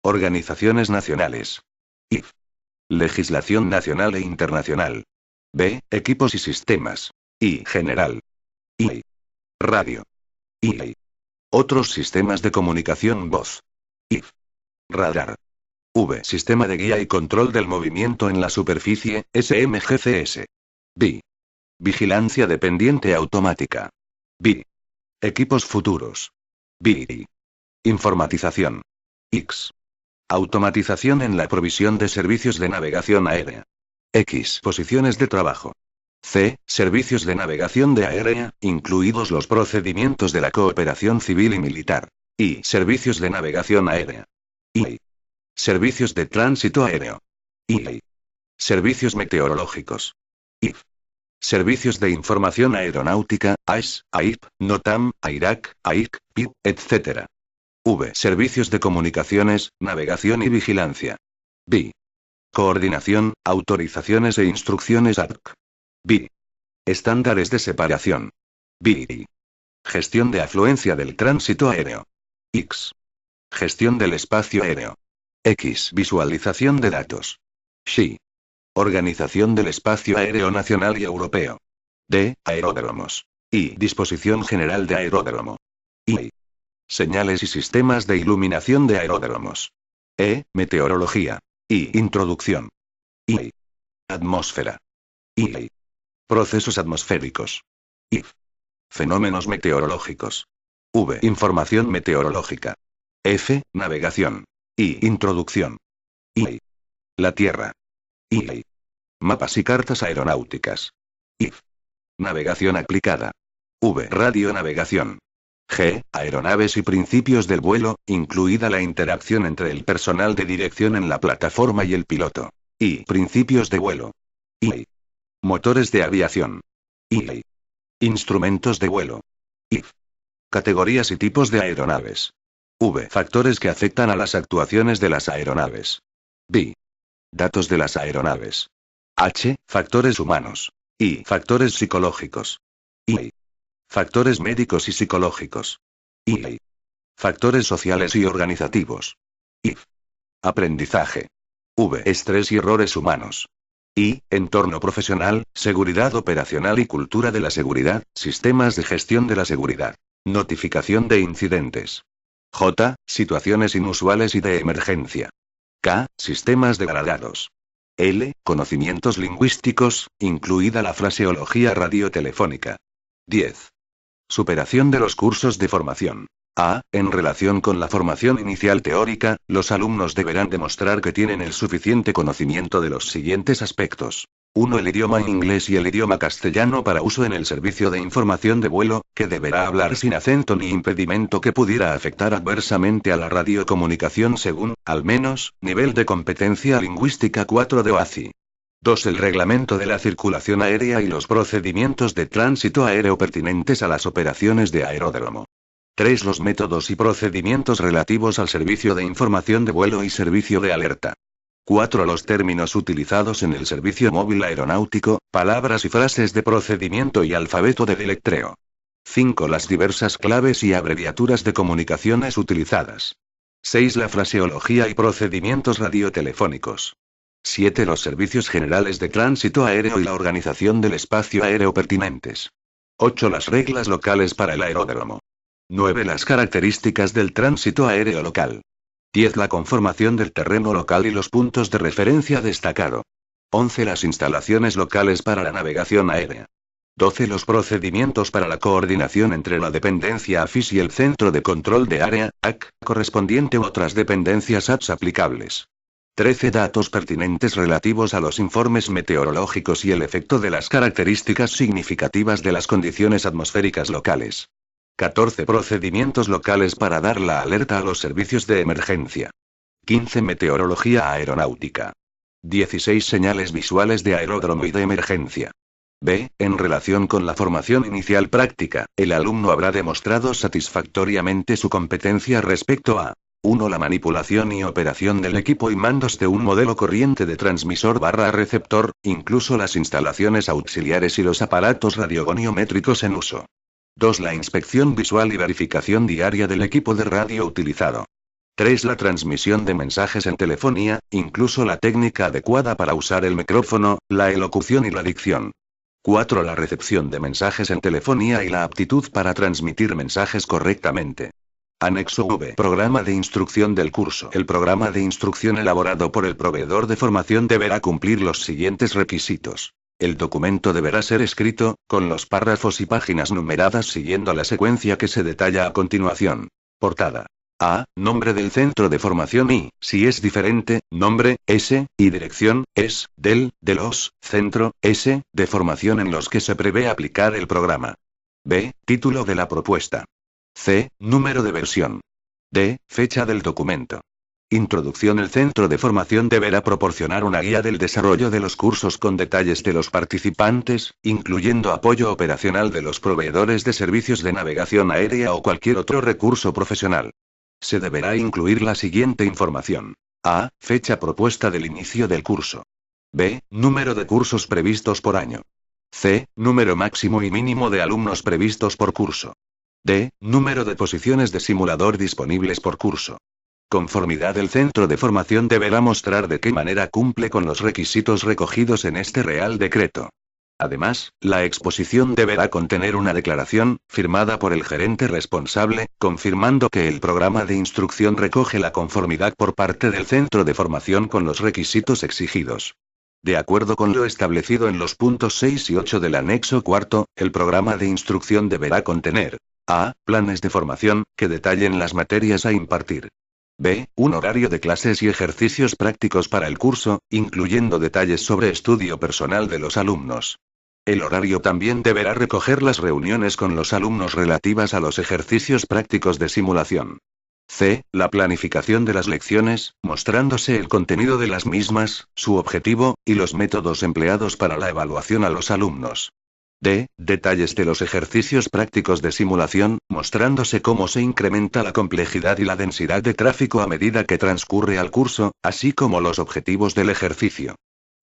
Organizaciones nacionales. IF. Legislación nacional e internacional. B. Equipos y sistemas. I. General. I. Radio. I. Otros sistemas de comunicación voz. IF. Radar. V. Sistema de guía y control del movimiento en la superficie, SMGCS. B. Vigilancia dependiente automática. B. Equipos futuros. B. Informatización. X. Automatización en la provisión de servicios de navegación aérea. X. Posiciones de trabajo. C. Servicios de navegación de aérea, incluidos los procedimientos de la cooperación civil y militar. Y. Servicios de navegación aérea. Y. Servicios de tránsito aéreo. Y. Servicios meteorológicos. IF. Servicios de información aeronáutica, AIS, AIP, NOTAM, AIRAC, AIC, PIP, etc. V. Servicios de comunicaciones, navegación y vigilancia. B. Coordinación, autorizaciones e instrucciones ADC. B. Estándares de separación. B. Gestión de afluencia del tránsito aéreo. X. Gestión del espacio aéreo. X. Visualización de datos. XY. Organización del espacio aéreo nacional y europeo. D. Aeródromos. Y. Disposición general de aeródromo. Y. Señales y sistemas de iluminación de aeródromos. E. Meteorología. Y. Introducción. Y. Atmósfera. Y. Procesos atmosféricos. I. Fenómenos meteorológicos. V. Información meteorológica. F. Navegación. Y. Introducción. Y. La Tierra. Y. Mapas y cartas aeronáuticas. IF. Navegación aplicada. V. Radionavegación. G. Aeronaves y principios del vuelo, incluida la interacción entre el personal de dirección en la plataforma y el piloto. Y. Principios de vuelo. Y. Motores de aviación. Y. Instrumentos de vuelo. IF. Categorías y tipos de aeronaves. V. Factores que afectan a las actuaciones de las aeronaves. B. Datos de las aeronaves. H. Factores humanos. I. Factores psicológicos. I. Factores médicos y psicológicos. I. Factores sociales y organizativos. I. Aprendizaje. V. Estrés y errores humanos. I. Entorno profesional, seguridad operacional y cultura de la seguridad, sistemas de gestión de la seguridad. Notificación de incidentes. J. Situaciones inusuales y de emergencia. K. Sistemas de gradados. L. Conocimientos lingüísticos, incluida la fraseología radiotelefónica. 10. Superación de los cursos de formación. A. En relación con la formación inicial teórica, los alumnos deberán demostrar que tienen el suficiente conocimiento de los siguientes aspectos. 1. El idioma inglés y el idioma castellano para uso en el servicio de información de vuelo, que deberá hablar sin acento ni impedimento que pudiera afectar adversamente a la radiocomunicación según, al menos, nivel de competencia lingüística 4 de OACI. 2. El reglamento de la circulación aérea y los procedimientos de tránsito aéreo pertinentes a las operaciones de aeródromo. 3. Los métodos y procedimientos relativos al servicio de información de vuelo y servicio de alerta. 4. Los términos utilizados en el servicio móvil aeronáutico, palabras y frases de procedimiento y alfabeto de deletreo. 5. Las diversas claves y abreviaturas de comunicaciones utilizadas. 6. La fraseología y procedimientos radiotelefónicos. 7. Los servicios generales de tránsito aéreo y la organización del espacio aéreo pertinentes. 8. Las reglas locales para el aeródromo. 9. Las características del tránsito aéreo local. 10. La conformación del terreno local y los puntos de referencia destacado. 11. Las instalaciones locales para la navegación aérea. 12. Los procedimientos para la coordinación entre la dependencia AFIS y el Centro de Control de Área, AC, correspondiente u otras dependencias ATS aplicables. 13. Datos pertinentes relativos a los informes meteorológicos y el efecto de las características significativas de las condiciones atmosféricas locales. 14. Procedimientos locales para dar la alerta a los servicios de emergencia. 15. Meteorología aeronáutica. 16. Señales visuales de aeródromo y de emergencia. B. En relación con la formación inicial práctica, el alumno habrá demostrado satisfactoriamente su competencia respecto a 1. La manipulación y operación del equipo y mandos de un modelo corriente de transmisor/receptor, incluso las instalaciones auxiliares y los aparatos radiogoniométricos en uso. 2. La inspección visual y verificación diaria del equipo de radio utilizado. 3. La transmisión de mensajes en telefonía, incluso la técnica adecuada para usar el micrófono, la elocución y la dicción. 4. La recepción de mensajes en telefonía y la aptitud para transmitir mensajes correctamente. Anexo V. Programa de instrucción del curso. El programa de instrucción elaborado por el proveedor de formación deberá cumplir los siguientes requisitos. El documento deberá ser escrito, con los párrafos y páginas numeradas siguiendo la secuencia que se detalla a continuación. Portada. A. Nombre del centro de formación y, si es diferente, nombre, S, y dirección, es, de los, centro, S, de formación en los que se prevé aplicar el programa. B. Título de la propuesta. C. Número de versión. D. Fecha del documento. Introducción. El centro de formación deberá proporcionar una guía del desarrollo de los cursos con detalles de los participantes, incluyendo apoyo operacional de los proveedores de servicios de navegación aérea o cualquier otro recurso profesional. Se deberá incluir la siguiente información. A. Fecha propuesta del inicio del curso. B. Número de cursos previstos por año. C. Número máximo y mínimo de alumnos previstos por curso. D. Número de posiciones de simulador disponibles por curso. Conformidad. El centro de formación deberá mostrar de qué manera cumple con los requisitos recogidos en este Real Decreto. Además, la exposición deberá contener una declaración, firmada por el gerente responsable, confirmando que el programa de instrucción recoge la conformidad por parte del centro de formación con los requisitos exigidos. De acuerdo con lo establecido en los puntos 6 y 8 del anexo cuarto, el programa de instrucción deberá contener a. Planes de formación, que detallen las materias a impartir. B. Un horario de clases y ejercicios prácticos para el curso, incluyendo detalles sobre estudio personal de los alumnos. El horario también deberá recoger las reuniones con los alumnos relativas a los ejercicios prácticos de simulación. C. La planificación de las lecciones, mostrándose el contenido de las mismas, su objetivo, y los métodos empleados para la evaluación a los alumnos. D. Detalles de los ejercicios prácticos de simulación, mostrándose cómo se incrementa la complejidad y la densidad de tráfico a medida que transcurre el curso, así como los objetivos del ejercicio.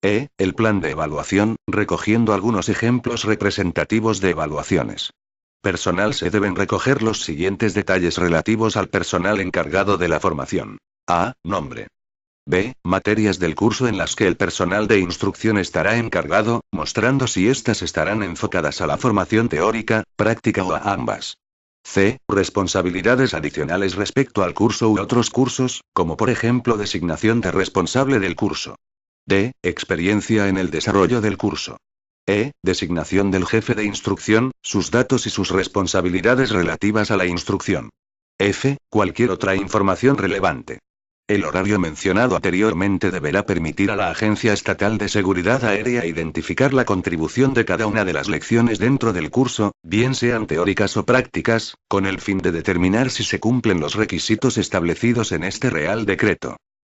E. El plan de evaluación, recogiendo algunos ejemplos representativos de evaluaciones. Personal. Se deben recoger los siguientes detalles relativos al personal encargado de la formación. A. Nombre. B. Materias del curso en las que el personal de instrucción estará encargado, mostrando si éstas estarán enfocadas a la formación teórica, práctica o a ambas. C. Responsabilidades adicionales respecto al curso u otros cursos, como por ejemplo designación de responsable del curso. D. Experiencia en el desarrollo del curso. E. Designación del jefe de instrucción, sus datos y sus responsabilidades relativas a la instrucción. F. Cualquier otra información relevante. El horario mencionado anteriormente deberá permitir a la Agencia Estatal de Seguridad Aérea identificar la contribución de cada una de las lecciones dentro del curso, bien sean teóricas o prácticas, con el fin de determinar si se cumplen los requisitos establecidos en este Real Decreto.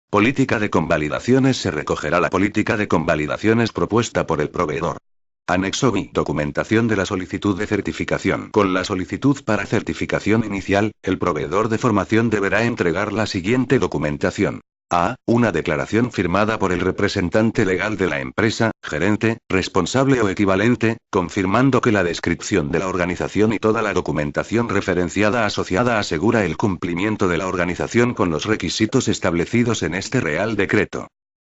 Política de convalidaciones. Se recogerá la política de convalidaciones propuesta por el proveedor. Anexo B. Documentación de la solicitud de certificación. Con la solicitud para certificación inicial, el proveedor de formación deberá entregar la siguiente documentación. A. Una declaración firmada por el representante legal de la empresa, gerente, responsable o equivalente, confirmando que la descripción de la organización y toda la documentación referenciada asociada asegura el cumplimiento de la organización con los requisitos establecidos en este Real Decreto.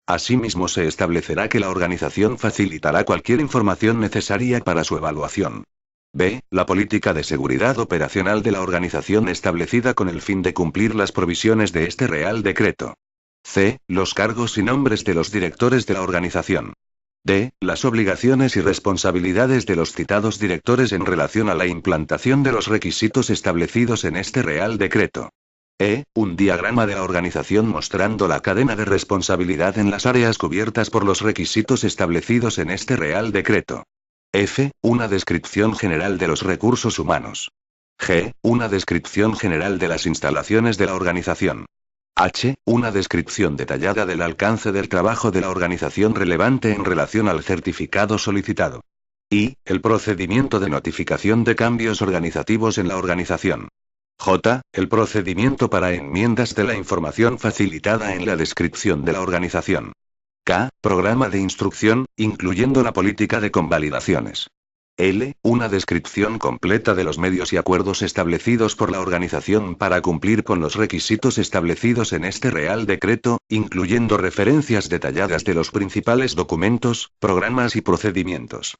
Asimismo, se establecerá que la organización facilitará cualquier información necesaria para su evaluación. B. La política de seguridad operacional de la organización establecida con el fin de cumplir las provisiones de este Real Decreto. C. Los cargos y nombres de los directores de la organización. D. Las obligaciones y responsabilidades de los citados directores en relación a la implantación de los requisitos establecidos en este Real Decreto. E. Un diagrama de la organización mostrando la cadena de responsabilidad en las áreas cubiertas por los requisitos establecidos en este Real Decreto. F. Una descripción general de los recursos humanos. G. Una descripción general de las instalaciones de la organización. H. Una descripción detallada del alcance del trabajo de la organización relevante en relación al certificado solicitado. I. El procedimiento de notificación de cambios organizativos en la organización. J. El procedimiento para enmiendas de la información facilitada en la descripción de la organización. K. Programa de instrucción, incluyendo la política de convalidaciones. L. Una descripción completa de los medios y acuerdos establecidos por la organización para cumplir con los requisitos establecidos en este Real Decreto, incluyendo referencias detalladas de los principales documentos, programas y procedimientos.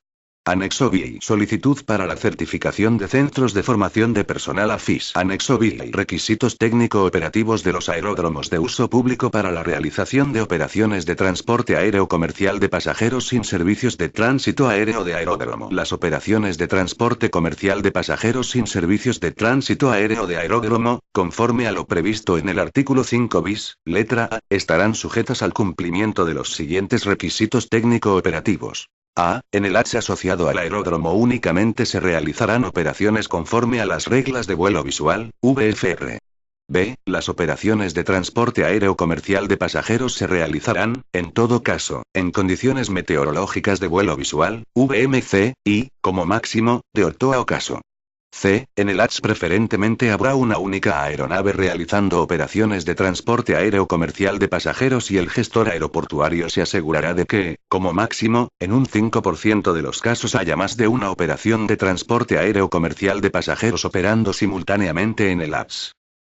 Anexo B. Solicitud para la certificación de centros de formación de personal AFIS. Anexo B. Requisitos técnico-operativos de los aeródromos de uso público para la realización de operaciones de transporte aéreo comercial de pasajeros sin servicios de tránsito aéreo de aeródromo. Las operaciones de transporte comercial de pasajeros sin servicios de tránsito aéreo de aeródromo, conforme a lo previsto en el artículo 5 bis, letra A, estarán sujetas al cumplimiento de los siguientes requisitos técnico-operativos. A. En el H asociado al aeródromo únicamente se realizarán operaciones conforme a las reglas de vuelo visual, VFR. B. Las operaciones de transporte aéreo comercial de pasajeros se realizarán, en todo caso, en condiciones meteorológicas de vuelo visual, VMC, y, como máximo, de ortoa ocaso. C. En el H preferentemente habrá una única aeronave realizando operaciones de transporte aéreo comercial de pasajeros y el gestor aeroportuario se asegurará de que, como máximo, en un 5% de los casos haya más de una operación de transporte aéreo comercial de pasajeros operando simultáneamente en el APS.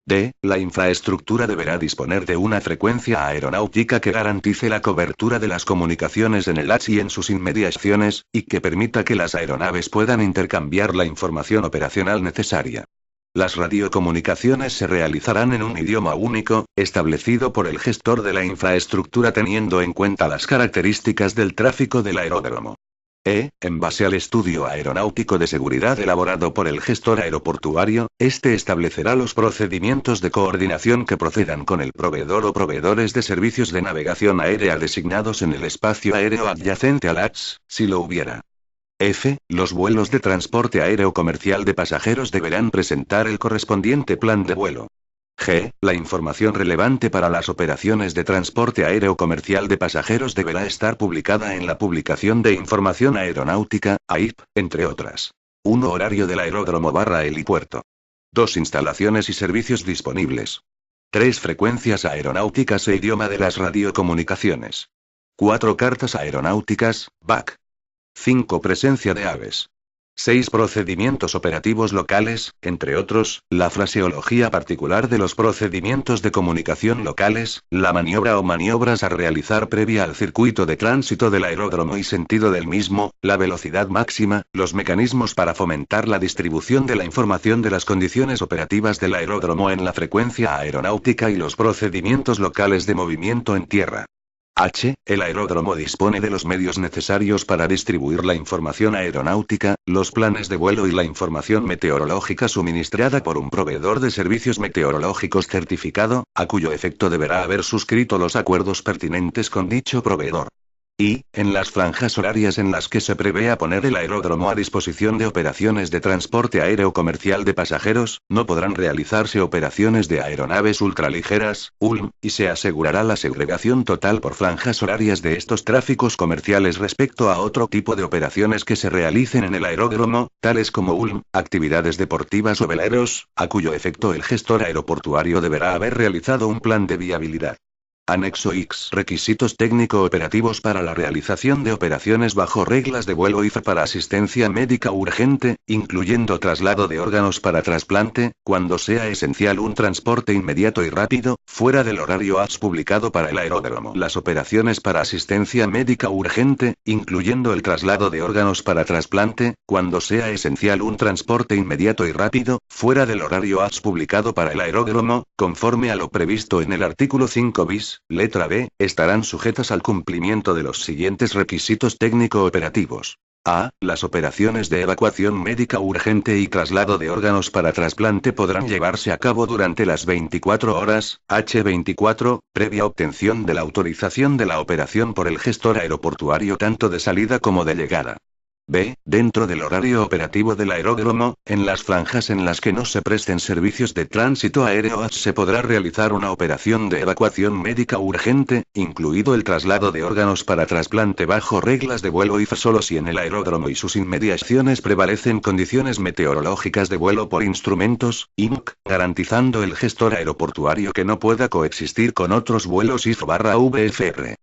D. La infraestructura deberá disponer de una frecuencia aeronáutica que garantice la cobertura de las comunicaciones en el ATS y en sus inmediaciones, y que permita que las aeronaves puedan intercambiar la información operacional necesaria. Las radiocomunicaciones se realizarán en un idioma único, establecido por el gestor de la infraestructura teniendo en cuenta las características del tráfico del aeródromo. En base al estudio aeronáutico de seguridad elaborado por el gestor aeroportuario, este establecerá los procedimientos de coordinación que procedan con el proveedor o proveedores de servicios de navegación aérea designados en el espacio aéreo adyacente al ATS, si lo hubiera. Los vuelos de transporte aéreo comercial de pasajeros deberán presentar el correspondiente plan de vuelo. G. La información relevante para las operaciones de transporte aéreo comercial de pasajeros deberá estar publicada en la Publicación de Información Aeronáutica, AIP, entre otras. 1. Horario del aeródromo/helipuerto. 2. Instalaciones y servicios disponibles. 3. Frecuencias aeronáuticas e idioma de las radiocomunicaciones. 4. Cartas aeronáuticas, BAC. 5. Presencia de aves. 6. Procedimientos operativos locales, entre otros, la fraseología particular de los procedimientos de comunicación locales, la maniobra o maniobras a realizar previa al circuito de tránsito del aeródromo y sentido del mismo, la velocidad máxima, los mecanismos para fomentar la distribución de la información de las condiciones operativas del aeródromo en la frecuencia aeronáutica y los procedimientos locales de movimiento en tierra. H. El aeródromo dispone de los medios necesarios para distribuir la información aeronáutica, los planes de vuelo y la información meteorológica suministrada por un proveedor de servicios meteorológicos certificado, a cuyo efecto deberá haber suscrito los acuerdos pertinentes con dicho proveedor. Y, en las franjas horarias en las que se prevea poner el aeródromo a disposición de operaciones de transporte aéreo comercial de pasajeros, no podrán realizarse operaciones de aeronaves ultraligeras, ULM, y se asegurará la segregación total por franjas horarias de estos tráficos comerciales respecto a otro tipo de operaciones que se realicen en el aeródromo, tales como ULM, actividades deportivas o veleros, a cuyo efecto el gestor aeroportuario deberá haber realizado un plan de viabilidad. Anexo X. Requisitos técnico-operativos para la realización de operaciones bajo reglas de vuelo IFA para asistencia médica urgente, incluyendo traslado de órganos para trasplante, cuando sea esencial un transporte inmediato y rápido, fuera del horario ATS publicado para el aeródromo. Las operaciones para asistencia médica urgente, incluyendo el traslado de órganos para trasplante, cuando sea esencial un transporte inmediato y rápido, fuera del horario ATS publicado para el aeródromo, conforme a lo previsto en el artículo 5 bis. Letra B, estarán sujetas al cumplimiento de los siguientes requisitos técnico-operativos. A. Las operaciones de evacuación médica urgente y traslado de órganos para trasplante podrán llevarse a cabo durante las 24 horas, H24, previa obtención de la autorización de la operación por el gestor aeroportuario tanto de salida como de llegada. B. Dentro del horario operativo del aeródromo, en las franjas en las que no se presten servicios de tránsito aéreo se podrá realizar una operación de evacuación médica urgente, incluido el traslado de órganos para trasplante bajo reglas de vuelo IFA solo si en el aeródromo y sus inmediaciones prevalecen condiciones meteorológicas de vuelo por instrumentos, INC, garantizando el gestor aeroportuario que no pueda coexistir con otros vuelos IFA/VFR.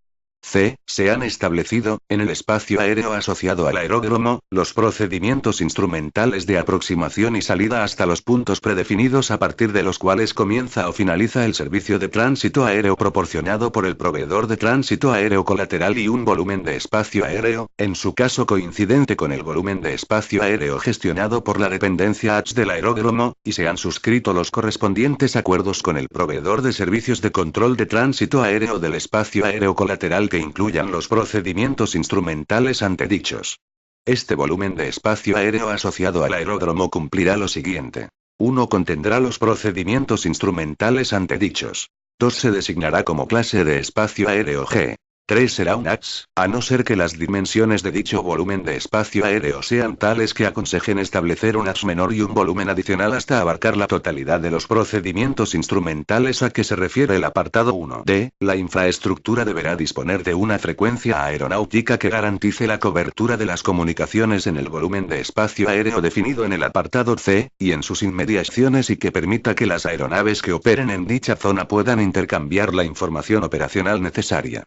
C. Se han establecido, en el espacio aéreo asociado al aeródromo, los procedimientos instrumentales de aproximación y salida hasta los puntos predefinidos a partir de los cuales comienza o finaliza el servicio de tránsito aéreo proporcionado por el proveedor de tránsito aéreo colateral y un volumen de espacio aéreo, en su caso coincidente con el volumen de espacio aéreo gestionado por la dependencia ATS del aeródromo, y se han suscrito los correspondientes acuerdos con el proveedor de servicios de control de tránsito aéreo del espacio aéreo colateral que incluyan los procedimientos instrumentales antedichos. Este volumen de espacio aéreo asociado al aeródromo cumplirá lo siguiente. 1. Contendrá los procedimientos instrumentales antedichos. 2. Se designará como clase de espacio aéreo G. 3. Será un ATS, a no ser que las dimensiones de dicho volumen de espacio aéreo sean tales que aconsejen establecer un ATS menor y un volumen adicional hasta abarcar la totalidad de los procedimientos instrumentales a que se refiere el apartado 1. D. La infraestructura deberá disponer de una frecuencia aeronáutica que garantice la cobertura de las comunicaciones en el volumen de espacio aéreo definido en el apartado C, y en sus inmediaciones y que permita que las aeronaves que operen en dicha zona puedan intercambiar la información operacional necesaria.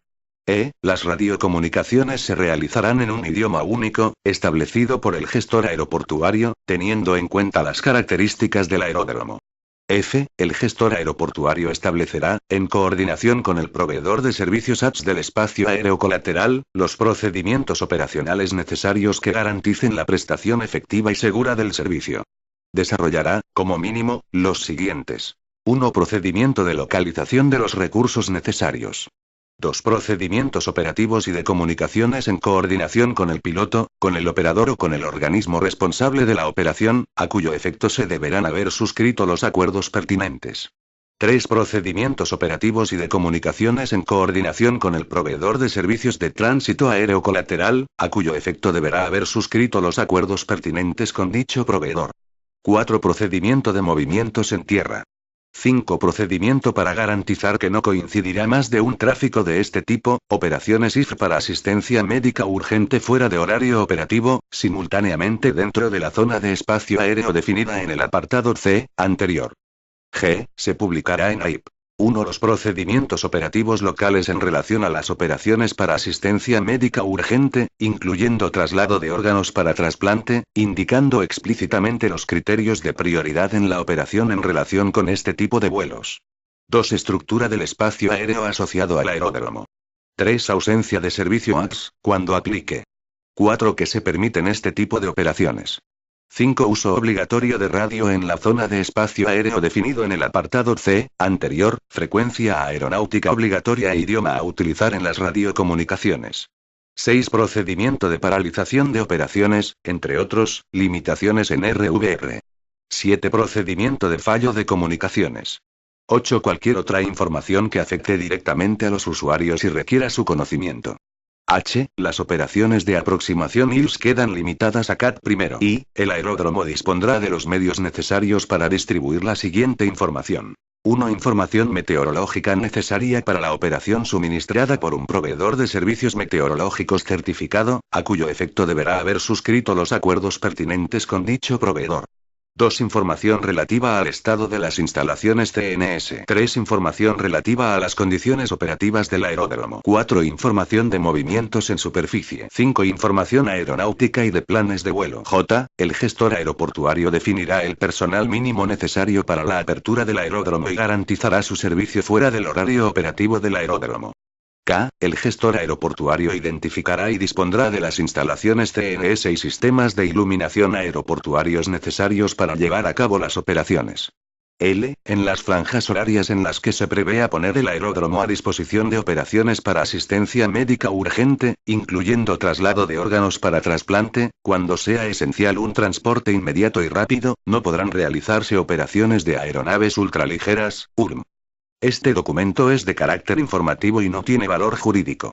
Las radiocomunicaciones se realizarán en un idioma único, establecido por el gestor aeroportuario, teniendo en cuenta las características del aeródromo. F. El gestor aeroportuario establecerá, en coordinación con el proveedor de servicios ATS del espacio aéreo colateral, los procedimientos operacionales necesarios que garanticen la prestación efectiva y segura del servicio. Desarrollará, como mínimo, los siguientes. 1. Procedimiento de localización de los recursos necesarios. 2. Procedimientos operativos y de comunicaciones en coordinación con el piloto, con el operador o con el organismo responsable de la operación, a cuyo efecto se deberán haber suscrito los acuerdos pertinentes. 3. Procedimientos operativos y de comunicaciones en coordinación con el proveedor de servicios de tránsito aéreo colateral, a cuyo efecto deberá haber suscrito los acuerdos pertinentes con dicho proveedor. 4. Procedimiento de movimientos en tierra. 5. Procedimiento para garantizar que no coincidirá más de un tráfico de este tipo, operaciones IF para asistencia médica urgente fuera de horario operativo, simultáneamente dentro de la zona de espacio aéreo definida en el apartado C, anterior. G. Se publicará en AIP. 1. Los procedimientos operativos locales en relación a las operaciones para asistencia médica urgente, incluyendo traslado de órganos para trasplante, indicando explícitamente los criterios de prioridad en la operación en relación con este tipo de vuelos. 2. Estructura del espacio aéreo asociado al aeródromo. 3. Ausencia de servicio AX, cuando aplique. 4. Que se permiten este tipo de operaciones. 5. Uso obligatorio de radio en la zona de espacio aéreo definido en el apartado C, anterior, frecuencia aeronáutica obligatoria e idioma a utilizar en las radiocomunicaciones. 6. Procedimiento de paralización de operaciones, entre otros, limitaciones en RVR. 7. Procedimiento de fallo de comunicaciones. 8. Cualquier otra información que afecte directamente a los usuarios y requiera su conocimiento. H. Las operaciones de aproximación ILS quedan limitadas a CAT primero y, el aeródromo dispondrá de los medios necesarios para distribuir la siguiente información. 1. Información meteorológica necesaria para la operación suministrada por un proveedor de servicios meteorológicos certificado, a cuyo efecto deberá haber suscrito los acuerdos pertinentes con dicho proveedor. 2. Información relativa al estado de las instalaciones CNS. 3. Información relativa a las condiciones operativas del aeródromo. 4. Información de movimientos en superficie. 5. Información aeronáutica y de planes de vuelo. J. El gestor aeroportuario definirá el personal mínimo necesario para la apertura del aeródromo y garantizará su servicio fuera del horario operativo del aeródromo. K. El gestor aeroportuario identificará y dispondrá de las instalaciones CNS y sistemas de iluminación aeroportuarios necesarios para llevar a cabo las operaciones. L. En las franjas horarias en las que se prevea poner el aeródromo a disposición de operaciones para asistencia médica urgente, incluyendo traslado de órganos para trasplante, cuando sea esencial un transporte inmediato y rápido, no podrán realizarse operaciones de aeronaves ultraligeras, ULM. Este documento es de carácter informativo y no tiene valor jurídico.